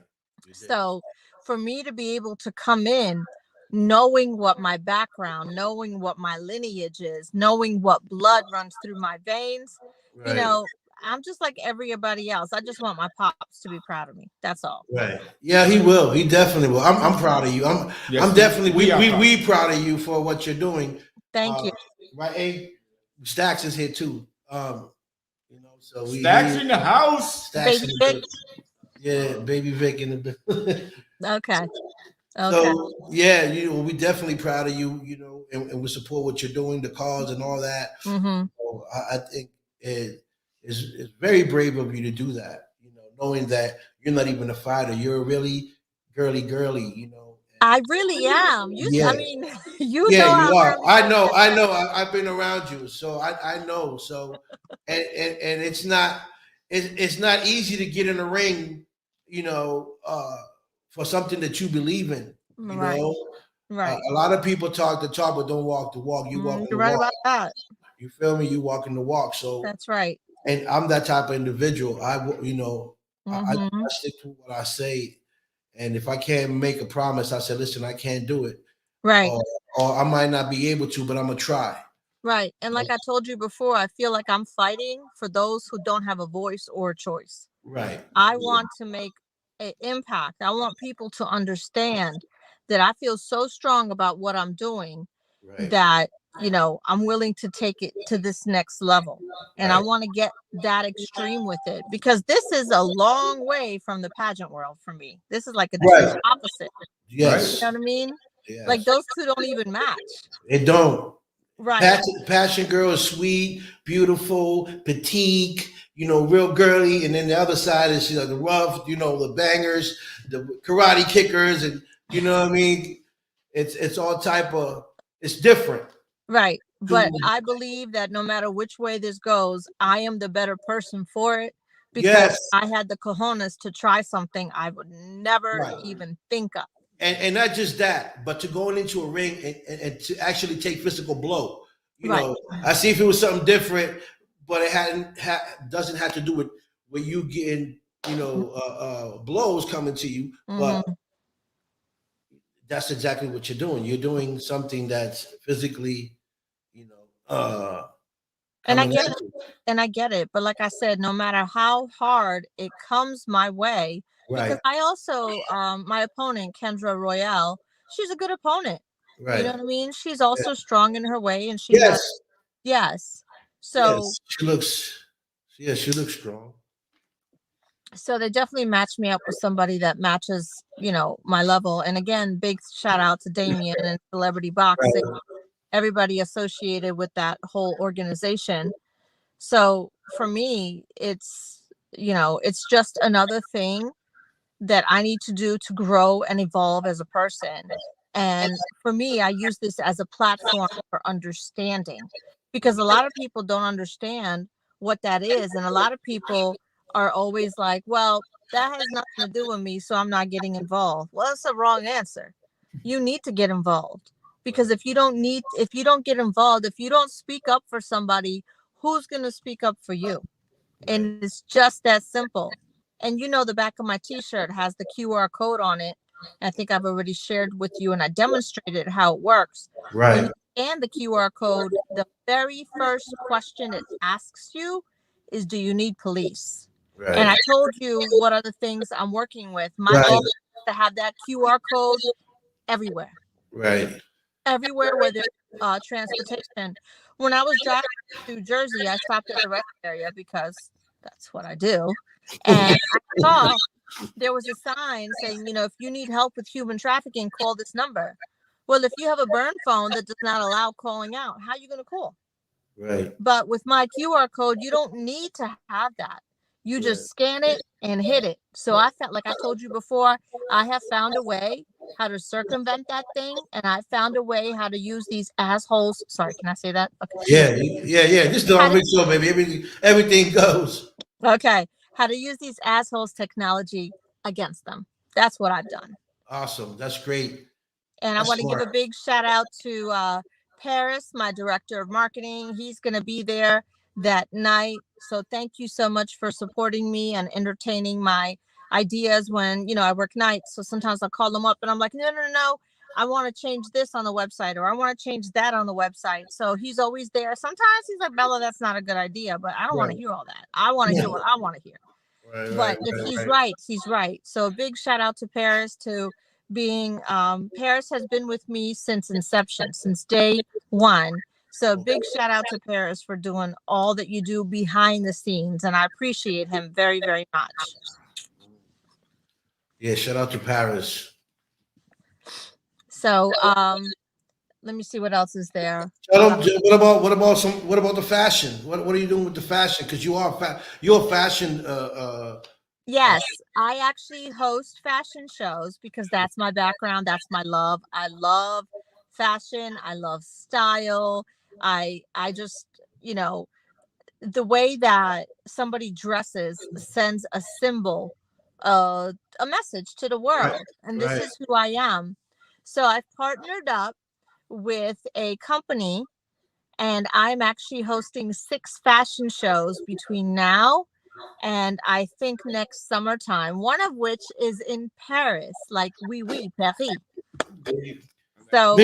You did. So for me to be able to come in knowing what my background, knowing what my lineage is, knowing what blood runs through my veins, you Right. know, I'm just like everybody else. I just want my pops to be proud of me. That's all. Right. Yeah, he will. He definitely will. I'm proud of you. Yes, I'm definitely we are proud. we proud of you for what you're doing. Thank you. Right. Hey, Stacks is here too. So Stacks in the house. Stacks Baby in the Vic. building. Yeah, baby Vic in the building. Okay. So yeah, we're definitely proud of you, and we support what you're doing, the cause and all that. Mm-hmm. So I think it's very brave of you to do that, knowing that you're not even a fighter. You're really girly, I really am. Yeah. I mean, you Yeah, know you how are. girly I girls know. get I know. down. I've been around you, so I know. So, and it's not easy to get in the ring, for something that you believe in. Right. Right. A lot of people talk the talk, but don't walk the walk. You walk the You're right walk. about that. You feel me? You walk in the walk. So, That's right. and I'm that type of individual. I Mm-hmm. stick to what I say, and if I can't make a promise, I say, listen, I can't do it. Right. Or I might not be able to, but I'm gonna try. Right. And like I told you before, I feel like I'm fighting for those who don't have a voice or a choice. Right. I want to make an impact. I want people to understand that I feel so strong about what I'm doing Right. that, I'm willing to take it to this next level. And I Right. want to get that extreme with it because this is a long way from the pageant world for me. This is like a Right. opposite. Yes. You know what I mean? Yes. Like those two don't even match. It don't. Right. Passion girl is sweet, beautiful, petite, real girly, and then the other side is the rough, the bangers, the karate kickers, and you know what I mean. It's all type of. It's different. Right. But I believe that no matter which way this goes, I am the better person for it because Yes. I had the cojones to try something I would never even think of. And not just that, but to going into a ring and to actually take physical blow. I see if it was something different, but it doesn't have to do with you getting, blows coming to you. But that's exactly what you're doing. You're doing something that's physically, and I get it. And I get it. But like I said, no matter how hard it comes my way, because I also, my opponent, Kendra Royale, she's a good opponent. Right. You know what I mean? She's also strong in her way, and she Yes. has, yes. So, Yes. She looks. Yeah, she looks strong. so they definitely matched me up with somebody that matches, my level. And again, big shout out to Damien and Celebrity Boxing, Right. everybody associated with that whole organization. So for me, it's just another thing that I need to do to grow and evolve as a person. And for me, I use this as a platform for understanding, because a lot of people don't understand what that is. And a lot of people are always like, well, that has nothing to do with me, so I'm not getting involved. Well, that's the wrong answer. You need to get involved, because if you don't get involved, if you don't speak up for somebody, who's going to speak up for you? Right. And it's just that simple. And the back of my t-shirt has the QR code on it. I think I've already shared with you, and I demonstrated how it works. When Right. you scan the QR code, the very first question it asks you is, do you need police? Right. And I told you what are the things I'm working with. My Right. goal is to have that QR code everywhere. Right. Everywhere where there's transportation. When I was driving through Jersey, I stopped at the rest area because that's what I do. And I saw there was a sign saying, if you need help with human trafficking, call this number. Well, if you have a burn phone that does not allow calling out, how are you going to call? Right. But with my QR code, you don't need to have that. You just scan it and hit it. So I felt like I told you before, I have found a way how to circumvent that thing. And I found a way how to use these assholes. Sorry, can I say that? Okay. Yeah. This is Don Vic Show, baby. Everything goes. Okay. How to use these assholes technology against them. That's what I've done. Awesome. That's great. And I want to give a big shout out to Paris, my director of marketing. He's going to be there that night. So thank you so much for supporting me and entertaining my ideas when, I work nights. So sometimes I'll call them up and I'm like, no. I want to change this on the website, or I want to change that on the website. So he's always there. Sometimes he's like, Bella, that's not a good idea, but I don't want to hear all that. I want to hear what I want to hear. But if he's right, he's right. So a big shout out to Paris to being Paris has been with me since inception, since day one. So big shout out to Paris for doing all that you do behind the scenes, and I appreciate him very, very much. Yeah, shout out to Paris. So let me see what else is there. What about the fashion? What are you doing with the fashion? Because you're a fashion. Yes, I actually host fashion shows because that's my background. That's my love. I love fashion. I love style. I just, the way that somebody dresses sends a symbol, a message to the world. And this is who I am. So I've partnered up with a company, and I'm actually hosting 6 fashion shows between now and I think next summertime, one of which is in Paris, like Paris. So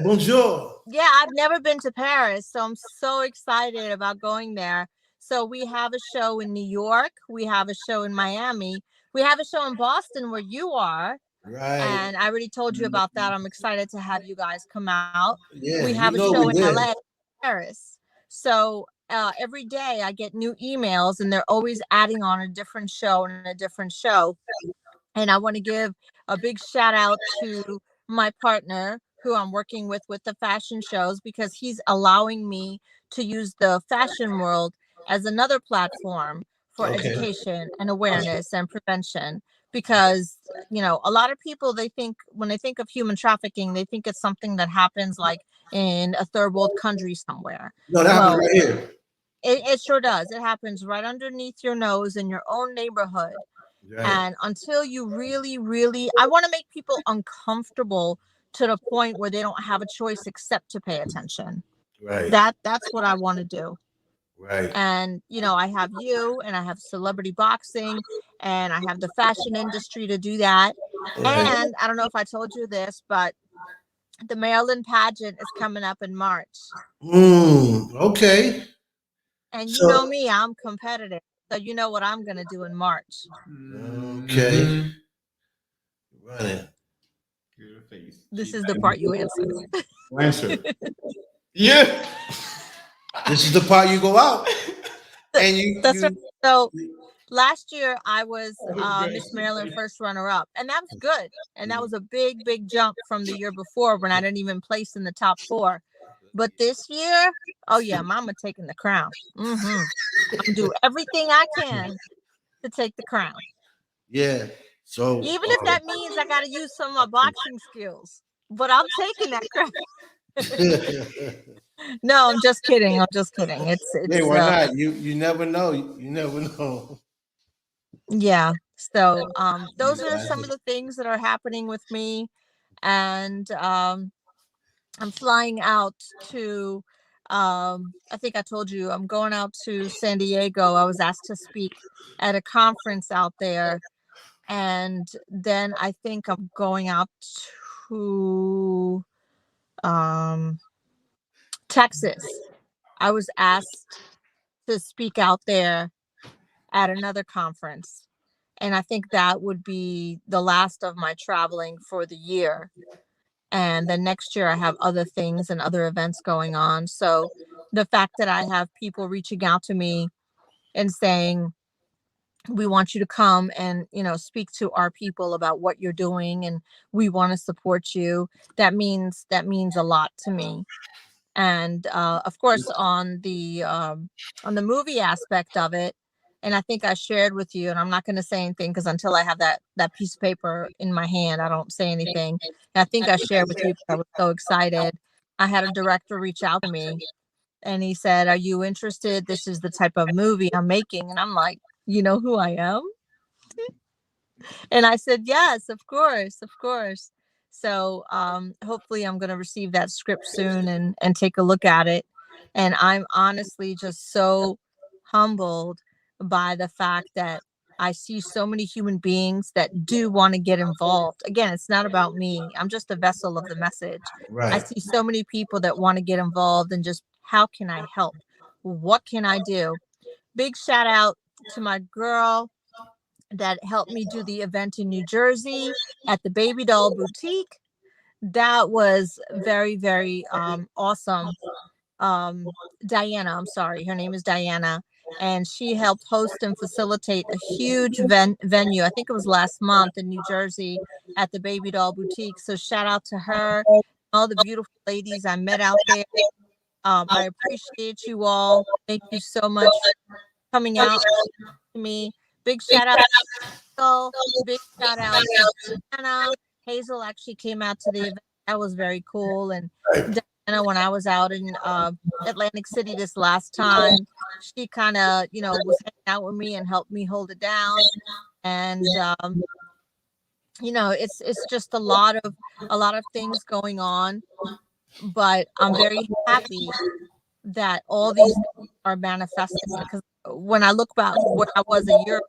bonjour. Yeah, I've never been to Paris, so I'm so excited about going there. So we have a show in New York, we have a show in Miami, we have a show in Boston where you are. Right. And I already told you about that. I'm excited to have you guys come out. Yeah, we have a show in LA, Paris. So every day I get new emails, and they're always adding on a different show and a different show. And I want to give a big shout out to my partner who I'm working with the fashion shows, because he's allowing me to use the fashion world as another platform for education and awareness and prevention. Because, a lot of people, when they think of human trafficking, they think it's something that happens like in a third world country somewhere. No, that happens right here. It sure does. It happens right underneath your nose in your own neighborhood. Right. And until you really, really, I want to make people uncomfortable to the point where they don't have a choice except to pay attention. Right. That's what I want to do. Right. And, I have you, and I have celebrity boxing, and I have the fashion industry to do that. Right. And I don't know if I told you this, but the Maryland pageant is coming up in March. Okay. And you know me, I'm competitive. So you know what I'm going to do in March. Okay. Right. face. This is the part you answer. Answer. Yeah. This is the part you go out. And That's right. So you last year I was Okay. Miss Maryland first runner-up, and that was good. And that was a big, big jump from the year before when I didn't even place in the top 4. But this year, oh yeah, Mama taking the crown. I'm gonna do everything I can to take the crown, yeah. So even if that means I got to use some of my boxing skills. But I'm taking that crown. No, I'm just kidding. I'm just kidding. hey, It's why not? You never know. You never know. Yeah. So those are some Exactly. of the things that are happening with me. And I'm flying out to I think I told you I'm going out to San Diego. I was asked to speak at a conference out there. And then I think I'm going out to Texas. I was asked to speak out there at another conference. And I think that would be the last of my traveling for the year. And then next year I have other things and other events going on. So the fact that I have people reaching out to me and saying, we want you to come and, speak to our people about what you're doing, and we want to support you. That means a lot to me. And of course on the movie aspect of it, and I think I shared with you, and I'm not going to say anything because until I have that piece of paper in my hand, I don't say anything. And I think I shared with you, I was so excited. I had a director reach out to me, and he said, are you interested? This is the type of movie I'm making. And I'm like, you know who I am? And I said, yes, of course, of course. So hopefully I'm going to receive that script soon and take a look at it. And I'm honestly just so humbled by the fact that I see so many human beings that do want to get involved. Again, it's not about me. I'm just a vessel of the message. I Right. see so many people that want to get involved and just, how can I help? What can I do? Big shout out to my girl that helped me do the event in New Jersey at the Baby Doll Boutique. That was very, very awesome. Diana, I'm sorry, her name is Diana, and she helped host and facilitate a huge venue. I think it was last month in New Jersey at the Baby Doll Boutique. So shout out to her, all the beautiful ladies I met out there. I appreciate you all. Thank you so much for coming out to me. Big shout out Hazel. Big shout out to Diana. Hazel actually came out to the event. That was very cool. And Diana, when I was out in Atlantic City this last time, she kind of, was hanging out with me and helped me hold it down. And it's just a lot of things going on. But I'm very happy that all these things are manifesting, because when I look back where I was a year,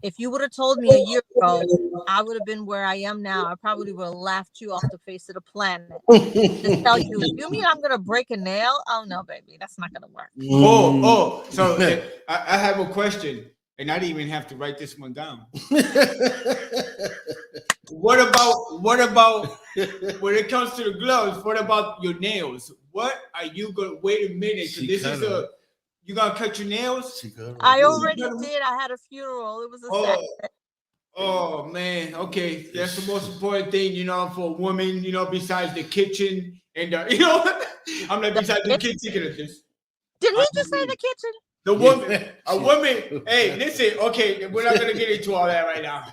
if you would have told me a year ago I would have been where I am now, I probably would have laughed you off the face of the planet. To tell you mean I'm gonna break a nail? Oh no, baby, that's not gonna work. So I have a question, and I didn't even have to write this one down. What about when it comes to the gloves? What about your nails? What are you gonna? Wait a minute, because you gonna cut your nails? I already did. I had a funeral. It was a Saturday. Oh man, okay, that's the most important thing, for a woman, besides the kitchen and I'm like, besides the kitchen at this. Did he just say the kitchen? The woman, a woman. Hey, listen, okay, we're not gonna get into all that right now.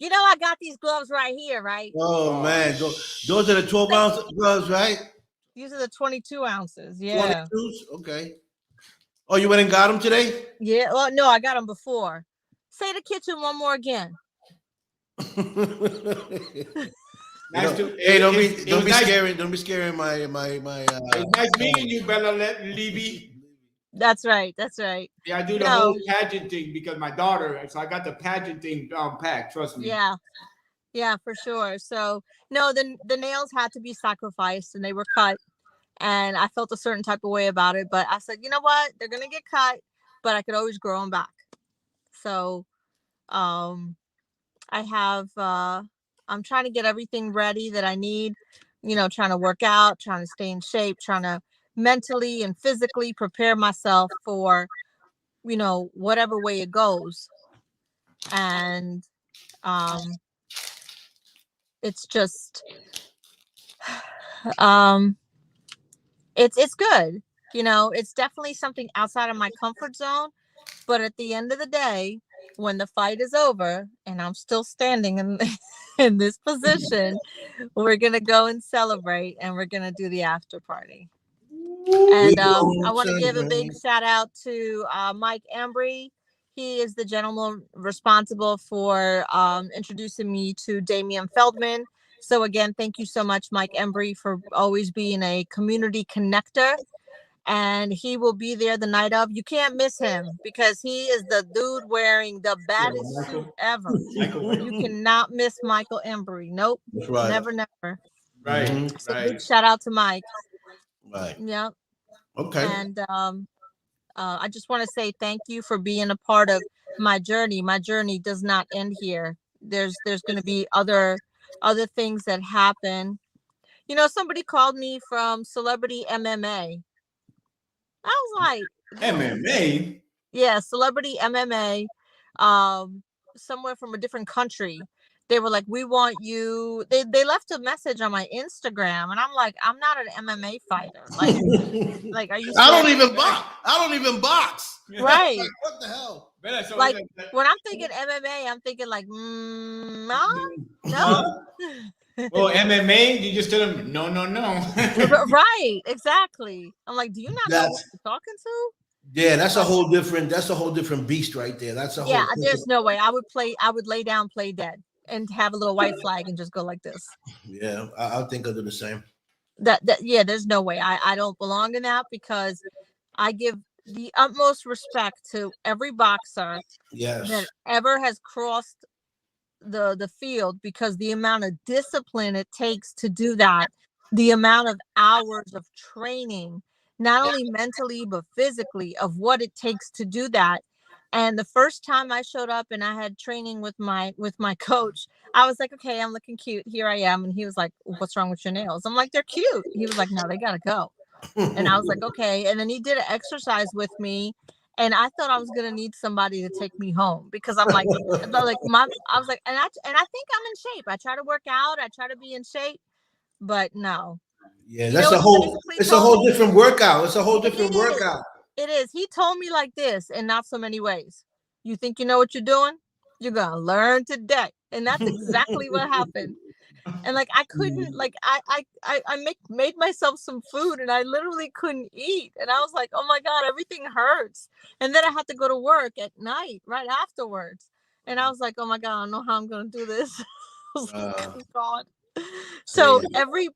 I got these gloves right here, right? Oh man, those are the 12-ounce gloves, right? These are the 22 ounces. Yeah. 22s? Okay. Oh, you went and got them today? Yeah. Well, no, I got them before. Say the kitchen one more again. Hey, don't be scaring my. It's nice meeting you, Bella Levy. That's right. That's right. Yeah, I do the whole pageant thing because my daughter, so I got the pageant thing packed. Trust me. Yeah, for sure. So no, the nails had to be sacrificed and they were cut, and I felt a certain type of way about it. But I said, you know what? They're gonna get cut, but I could always grow them back. So, I have I'm trying to get everything ready that I need, trying to work out, trying to stay in shape, trying to mentally and physically prepare myself for, whatever way it goes. And it's just it's good. It's definitely something outside of my comfort zone, but at the end of the day, when the fight is over and I'm still standing in in this position, we're gonna go and celebrate, and we're gonna do the after party. And I want to give a big shout out to Mike Embry. He is the gentleman responsible for introducing me to Damian Feldman. So again, thank you so much, Mike Embry, for always being a community connector. And he will be there the night of. You can't miss him because he is the dude wearing the baddest suit ever. You cannot miss Michael Embry. Nope. That's right. Never. Right. So big shout out to Mike. Right. Yeah. Okay. And I just want to say thank you for being a part of my journey. My journey does not end here. There's going to be other things that happen. Somebody called me from Celebrity MMA. I was like, MMA. Yeah, Celebrity MMA. Somewhere from a different country. They were like, we want you. They left a message on my Instagram, and I'm like, I'm not an MMA fighter. Like, are you serious? I don't even box. Right. Like, what the hell? Like, when I'm thinking MMA, I'm thinking like, no. Well, MMA, you just tell them no. Right, exactly. I'm like, do you not know what you're talking to? Yeah, that's a whole different beast right there. That's a whole. Yeah, there's no way. I would lay down, play dead, and have a little white flag and just go like this. Yeah, I think I'll do the same. Yeah, there's no way. I don't belong in that, because I give the utmost respect to every boxer that ever has crossed the field, because the amount of discipline it takes to do that, the amount of hours of training, not only mentally but physically, of what it takes to do that. And the first time I showed up and I had training with my coach, I was like, okay, I'm looking cute, here I am. And he was like, what's wrong with your nails? I'm like, they're cute. He was like, no, they gotta go. And I was like, okay. And then he did an exercise with me, and I thought I was gonna need somebody to take me home, because I'm like, I was like, and I think I'm in shape. I try to work out, I try to be in shape, but no. Yeah, that's a whole different workout. It's a whole different workout. It is. He told me like this, in not so many ways. You think you know what you're doing? You're gonna learn today. And that's exactly what happened. And like, I couldn't, like, I made myself some food, and I literally couldn't eat. And I was like, oh my God, everything hurts. And then I had to go to work at night right afterwards. And I was like, oh my God, I don't know how I'm going to do this. I was like, oh God. So every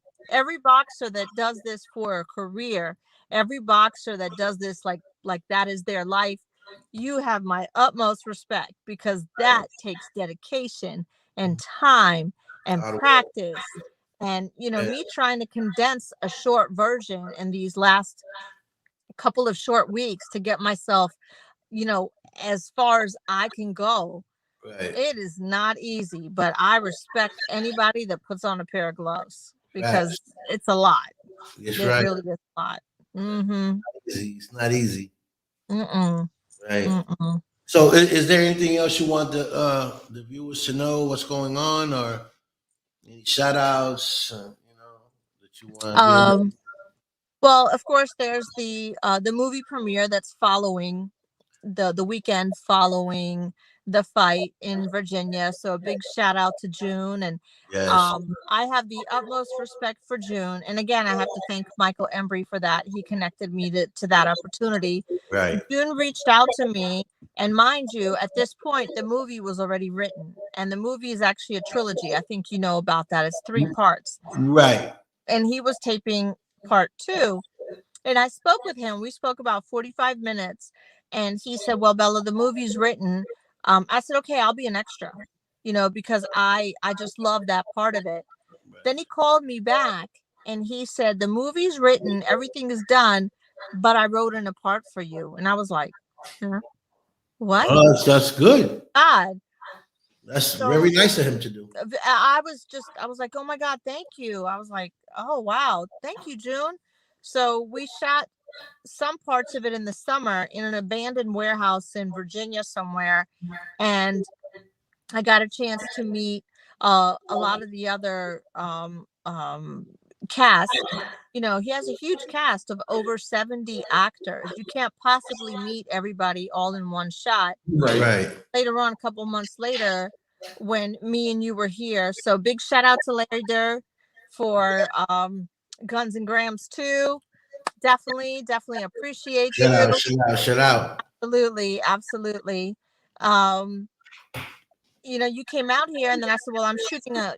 boxer that does this for a career, every boxer that does this like that is their life, you have my utmost respect, because that takes dedication and time and practice. And me trying to condense a short version in these last couple of short weeks to get myself as far as I can go. It is not easy, but I respect anybody that puts on a pair of gloves, because it's a lot. It really is a lot. It's not easy. Right. So is there anything else you want the viewers to know what's going on, or any shout outs that you want? Well, of course, there's the movie premiere that's following the weekend following the fight in Virginia. So a big shout out to June. And I have the utmost respect for June. And again, I have to thank Michael Embry for that. He connected me to that opportunity. Right. June reached out to me, and mind you, at this point, the movie was already written, and the movie is actually a trilogy. I think you know about that. It's 3 parts. Right. And he was taping part 2. And I spoke with him. We spoke about 45 minutes. And he said, well, Bella, the movie's written. I said, okay, I'll be an extra, because I just love that part of it. Then he called me back and he said, the movie's written, everything is done, but I wrote in a part for you. And I was like, what? Oh, that's good. God. That's So very nice of him to do. I was like, oh my God, thank you. I was like, oh wow, thank you, June. So we shot some parts of it in the summer in an abandoned warehouse in Virginia somewhere. And I got a chance to meet a lot of the other cast. You know, he has a huge cast of over 70 actors. You can't possibly meet everybody all in one shot. Right. Later on, a couple months later, when me and you were here. So big shout out to Larry Durr for Guns and Grams too. Definitely appreciate Shout you. out, shout out, shout out. Absolutely. Um, you know, you came out here and then I said, well, I'm shooting a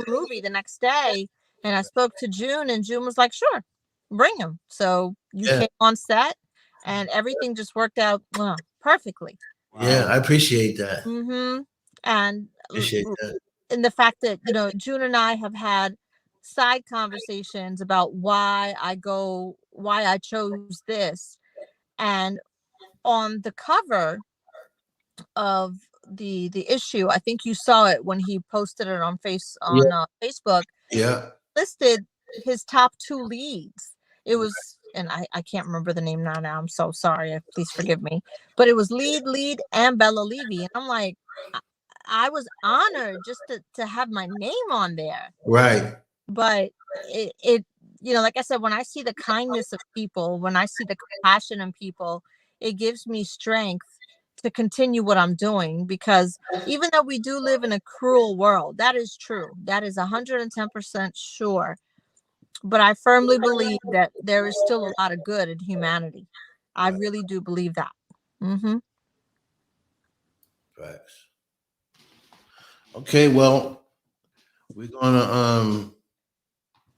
movie the next day. And I spoke to June and June was like, sure, bring him. So you Yeah. came on set and everything just worked out perfectly. Yeah, I appreciate that. Mm-hmm. And Appreciate that. in the fact that, you know, June and I have had side conversations about why I chose this. And on the cover of the issue, I think you saw it when he posted it on Facebook. Yeah. Listed his top 2 leads. It was, and I can't remember the name now. I'm so sorry. Please forgive me. But it was lead, and Bella Levy. And I'm like, I was honored just to have my name on there. Right. But it, you know, like I said, when I see the kindness of people, when I see the compassion in people, it gives me strength to continue what I'm doing, because even though we do live in a cruel world, that is true. That is 110% sure. But I firmly believe that there is still a lot of good in humanity. I really do believe that. Mm-hmm. Facts. Okay, well, we're gonna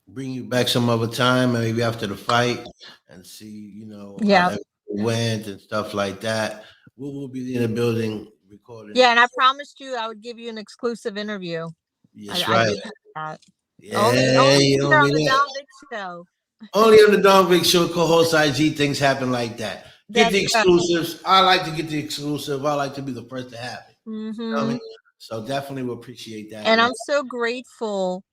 bring you back some other time, maybe after the fight, and see, you know, how Yeah. everything went and stuff like that. We will be in the building recording. Yeah, and I promised you I would give you an exclusive interview. That's I right. did that. Yeah, Only you here know on me the that. Don Vic Show. Only on the Don Vic Show co-host IG things happen like that. Get the That's right. exclusives. I like to get the exclusive. I like to be the first to have it. You know what I Mm-hmm. mean? So definitely will appreciate that. And I'm so grateful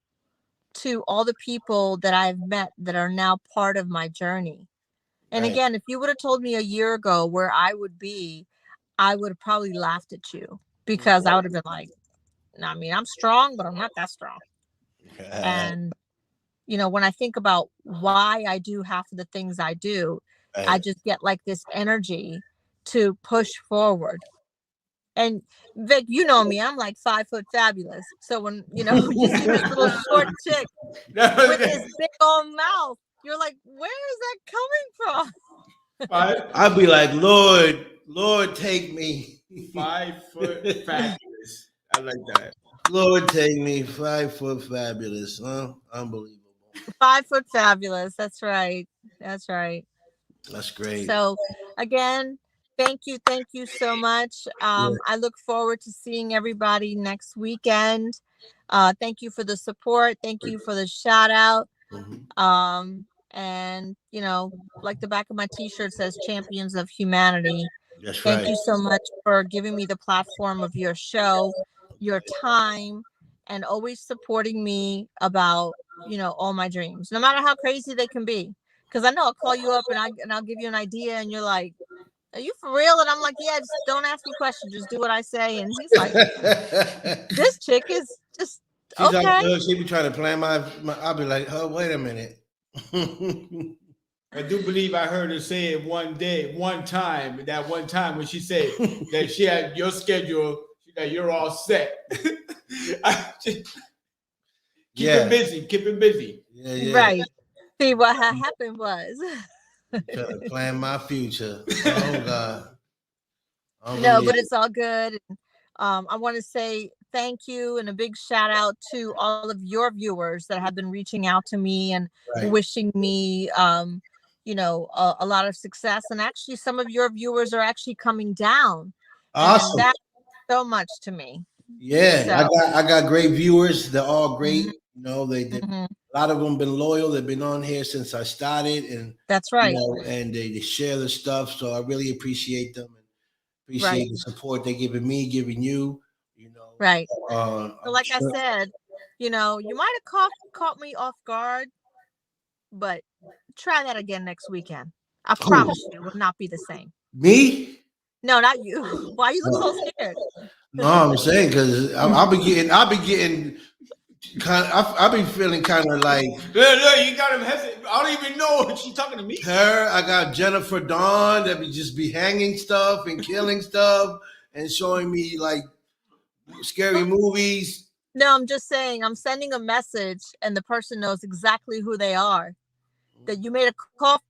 to all the people that I've met that are now part of my journey. And Right. again, if you would have told me a year ago where I would be, I would have probably laughed at you, because I would have been like, I mean, I'm strong, but I'm not that strong. And, you know, when I think about why I do half of the things I do, I just get like this energy to push forward. And Vic, you know me, I'm like 5 foot fabulous. So when, you know, you see this little short chick with this big old mouth, you're like, where is that coming from? I'd be like, Lord, take me. 5 foot fabulous. I like that. Lord, take me. 5 foot fabulous. Huh? Unbelievable. 5 foot fabulous. That's right. That's right. That's great. So again, thank you so much. I look forward to seeing everybody next weekend. Thank you for the support. Thank you for the shout out. And you know, like the back of my t-shirt says, champions of humanity. That's Thank right. you so much for giving me the platform of your show, your time, and always supporting me about, you know, all my dreams, no matter how crazy they can be. Because I know I'll call you up and I'll give you an idea, and you're like, "Are you for real?" And I'm like, "Yeah, just don't ask me questions, just do what I say." And he's like, "This chick is just She's okay." like, she be trying to plan my. I'll be like, oh, wait a minute. I do believe I heard her say it one time when she said that she had your schedule, that you're all set. Keep it busy. Yeah. Right. See, what happened was Trying to plan my future. Oh God. no, but it's all good. I want to say thank you and a big shout out to all of your viewers that have been reaching out to me and wishing me, you know, a lot of success. And actually, some of your viewers are actually coming down. Awesome. And that's so much to me. Yeah, So, I got great viewers. They're all great. Mm-hmm. You know, they a lot of them been loyal. They've been on here since I started, and that's right. You know, and they share the stuff. So I really appreciate them and appreciate the support they're giving me, giving you. You know, Right. I'm So like I sure- said, you know, you might have caught me off guard, but try that again next weekend. I promise you, it will not be the same. me. No, not you. Why you look so scared? No, I'm saying because I'll be getting kind. I'll be feeling kind of like Look, you got him hesitant. I don't even know if she's talking to me. her. I got Jennifer Dawn that just be hanging stuff and killing stuff and showing me like scary movies. No, I'm just saying, I'm sending a message and the person knows exactly who they are. That you made caught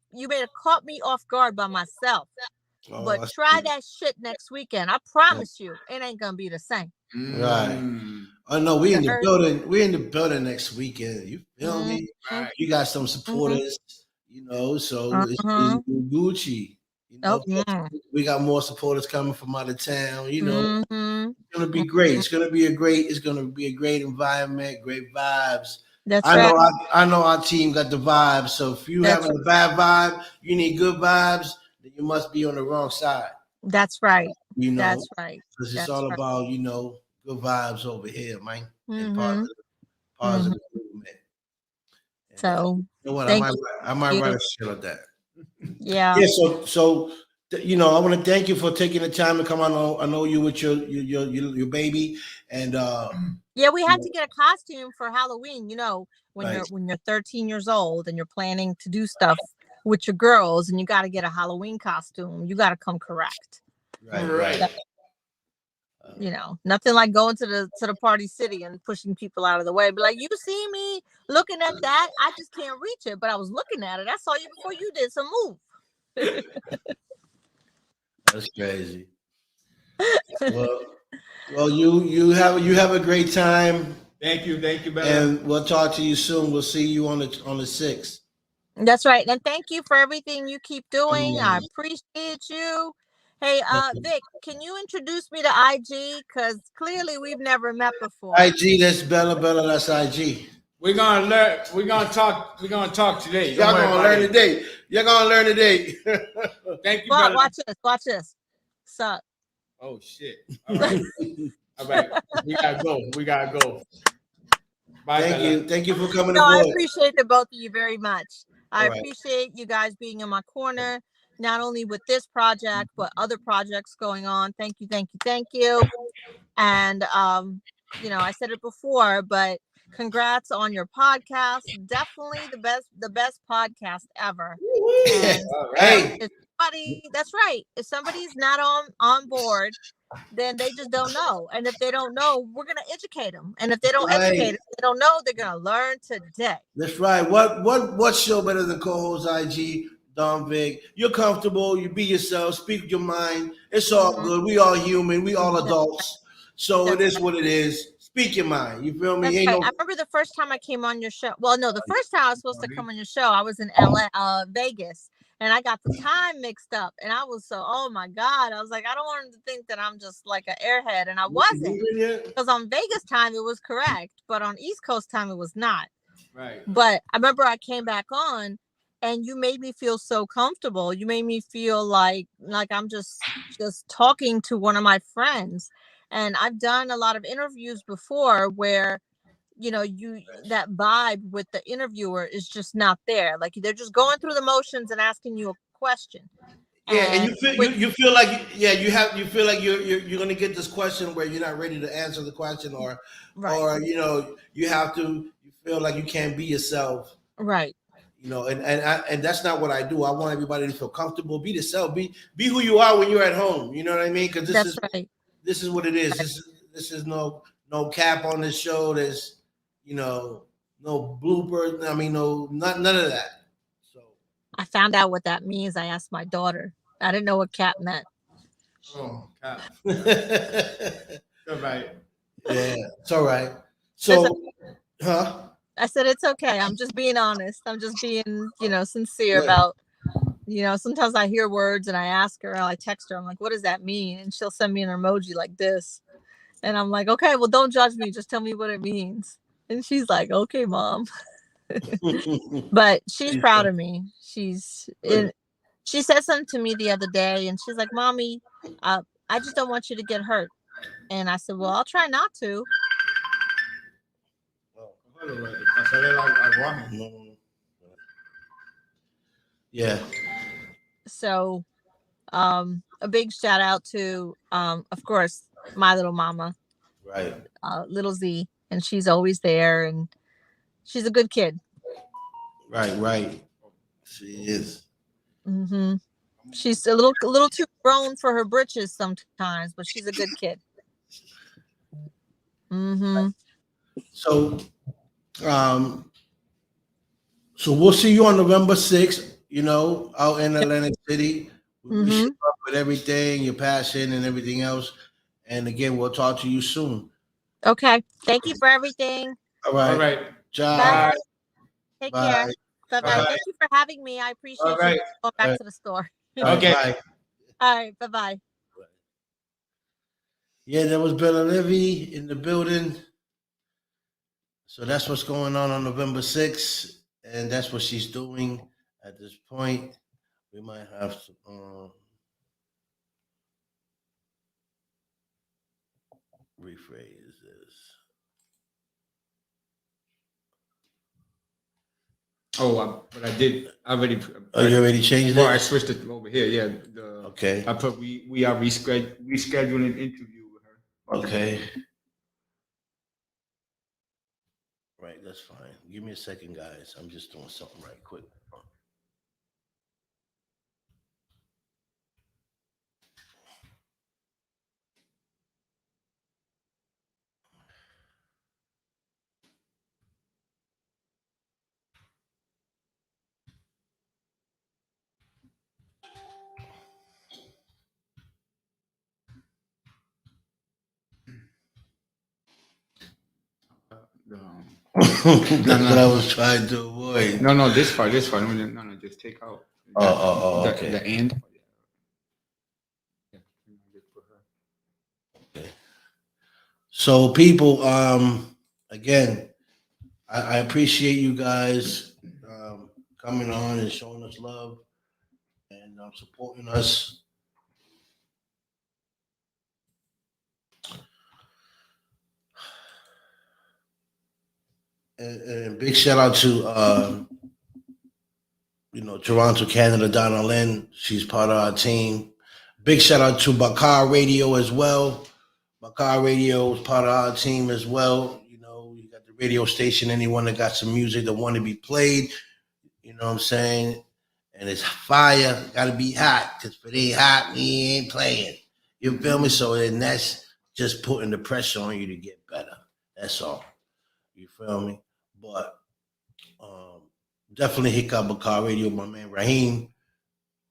me off guard by myself. Oh, But I try see. that shit next weekend. I promise you, it ain't gonna be the same. Right. Mm. Oh no, we You in the heard? building. We're in the building next weekend. You feel me? Mhm. Right. You got some supporters, you know. So it's Uh-huh. Gucci. You Oh, know, we got more supporters coming from out of town. You know, mm-hmm. it's gonna be great. It's gonna be a great. It's gonna be a great environment. Great vibes. That's I know. right. I know our team got the vibes. So if you That's having a bad vibe, you need good vibes. Then you must be on the wrong side. That's right. You know, That's right. because it's That's all right. about good vibes over here, man, and Mm-hmm. positive movement. And So you know what? thank I might you. write a shit like that. Yeah. Yeah. You know, I want to thank you for taking the time to come on. I know you with your baby, and Yeah, we had to get a costume for Halloween. You know, when right, you're 13 years old and you're planning to do stuff with your girls and you got to get a Halloween costume, you got to come correct. right. You know, nothing like going to the party city and pushing people out of the way. But like, you see me looking at that, I just can't reach it. But I was looking at it. I saw you before you did some move. That's crazy. Well, you have a great time, Thank you, Bella. and we'll talk to you soon. We'll see you on the 6th. That's right. And thank you for everything you keep doing. I appreciate you. Hey, Vic, can you introduce me to IG? Because clearly we've never met before. IG, that's Bella. That's IG. We're gonna learn. We're gonna talk today. Y'all gonna learn today. You're gonna learn today. Thank you, Well, Bella. watch this. Suck. Oh shit! All right, all right. We gotta go. Bye, Bella. Thank you for coming No, I aboard. appreciate the both of you very much. I All right. appreciate you guys being in my corner, not only with this project, but other projects going on. Thank you. And you know, I said it before, but congrats on your podcast. Definitely the best podcast ever. And All right. Hey, that's right. If somebody's not on board, then they just don't know. And if they don't know, we're gonna educate them. And if they don't educate them, they don't know, they're gonna learn today. that's right. What show better than co-host IG? Don Vic, you're comfortable. You be yourself. Speak your mind. It's all good. We all human. We all adults. So it is what it is. Speak your mind. You feel me? That's Ain't right. no. I remember the first time I came on your show. Well, no, the first time I was supposed to come on your show, I was in Vegas, and I got the time mixed up, and I was oh my God, I was like, I don't want them to think that I'm just like an airhead, and I wasn't, because on Vegas time it was correct, but on East Coast time it was not. Right. But I remember I came back on, and you made me feel so comfortable. You made me feel like I'm just talking to one of my friends. And I've done a lot of interviews before where, you know, that vibe with the interviewer is just not there. Like they're just going through the motions and asking you a question. Yeah, and you feel like you feel like you're gonna get this question where you're not ready to answer the question, or you know you feel like you can't be yourself. Right. You know, and that's not what I do. I want everybody to feel comfortable, be yourself, be who you are when you're at home. You know what I mean? Because this is what it is. This is no cap on this show. There's no bloopers. I mean, none of that. So I found out what that means. I asked my daughter. I didn't know what cap meant. Oh, cap. All right. Yeah, it's all right. So, I said, it's okay. I'm just being honest. I'm just being, sincere about, sometimes I hear words and I ask her, I text her, I'm like, what does that mean? And she'll send me an emoji like this. And I'm like, okay, well, don't judge me. Just tell me what it means. And she's like, okay, Mom. But she's proud of me. She said something to me the other day and she's like, Mommy, I just don't want you to get hurt. And I said, well, I'll try not to. Yeah. So a big shout out to of course my little mama, Right. little Z, and she's always there, and she's a good kid. Right. She is. Mm-hmm. She's a little too grown for her britches sometimes, but she's a good kid. Mm-hmm. So we'll see you on November 6th, out in Atlantic City. We wish you luck with everything, your passion and everything else. And again, we'll talk to you soon. Okay. Thank you for everything. All right. All right. Bye. Bye. Take care. Bye-bye. Thank you for having me. I appreciate you going back to the store. Okay. Bye. All right. Bye-bye. Yeah, there was Bella Livy in the building. So that's what's going on November 6th. And that's what she's doing at this point. We might have to rephrase this. Oh, but I did already. Oh, you already changed Well, I it? switched it over here. Yeah. Okay. I put we are rescheduling an interview with her. Okay. Right, that's fine. Give me a second, guys. I'm just doing something right quick. That's what I was trying to avoid. No, this part. No, just take out. Okay. The end. Okay. So, people, again, I appreciate you guys coming on and showing us love and supporting us. And big shout out to Toronto, Canada, Donna Lynn. She's part of our team. Big shout out to Bakar Radio as well. Bakar Radio is part of our team as well. You got the radio station, anyone that got some music that want to be played, you know what I'm saying? And it's fire, gotta be hot, because if it ain't hot, we ain't playing. You feel me? So then that's just putting the pressure on you to get better. That's all. You feel me? But definitely hit up Bakar Radio, my man Raheem.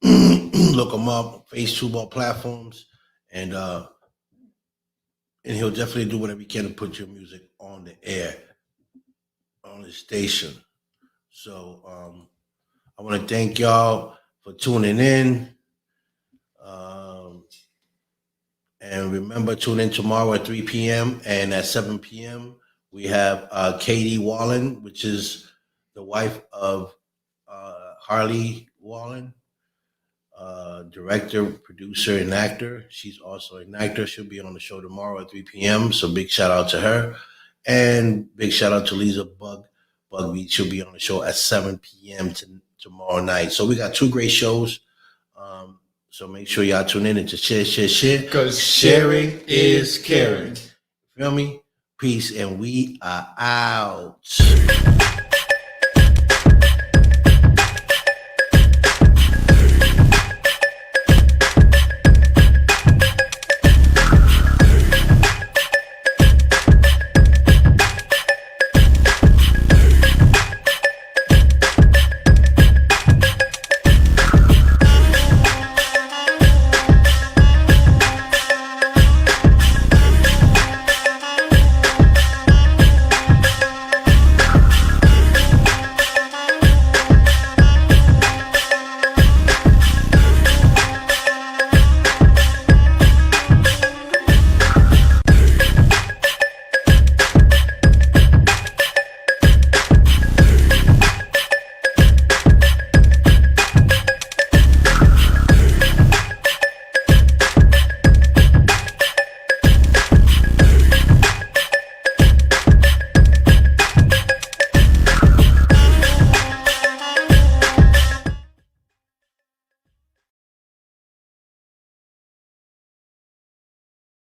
Look him up, Facebook, all platforms, and he'll definitely do whatever he can to put your music on the air, on the station. So I want to thank y'all for tuning in. And remember, tune in tomorrow at 3 p.m. and at 7 p.m. we have Katie Wallen, which is the wife of Holly Wallen, director, producer, and actor. She's also an actor. She'll be on the show tomorrow at 3 p.m. So big shout out to her. And big shout out to Lisa Bugby. She'll be on the show at 7 p.m. tomorrow night. So we got two great shows. So make sure y'all tune in and just share. Because sharing is caring. Feel me? Peace, and we are out.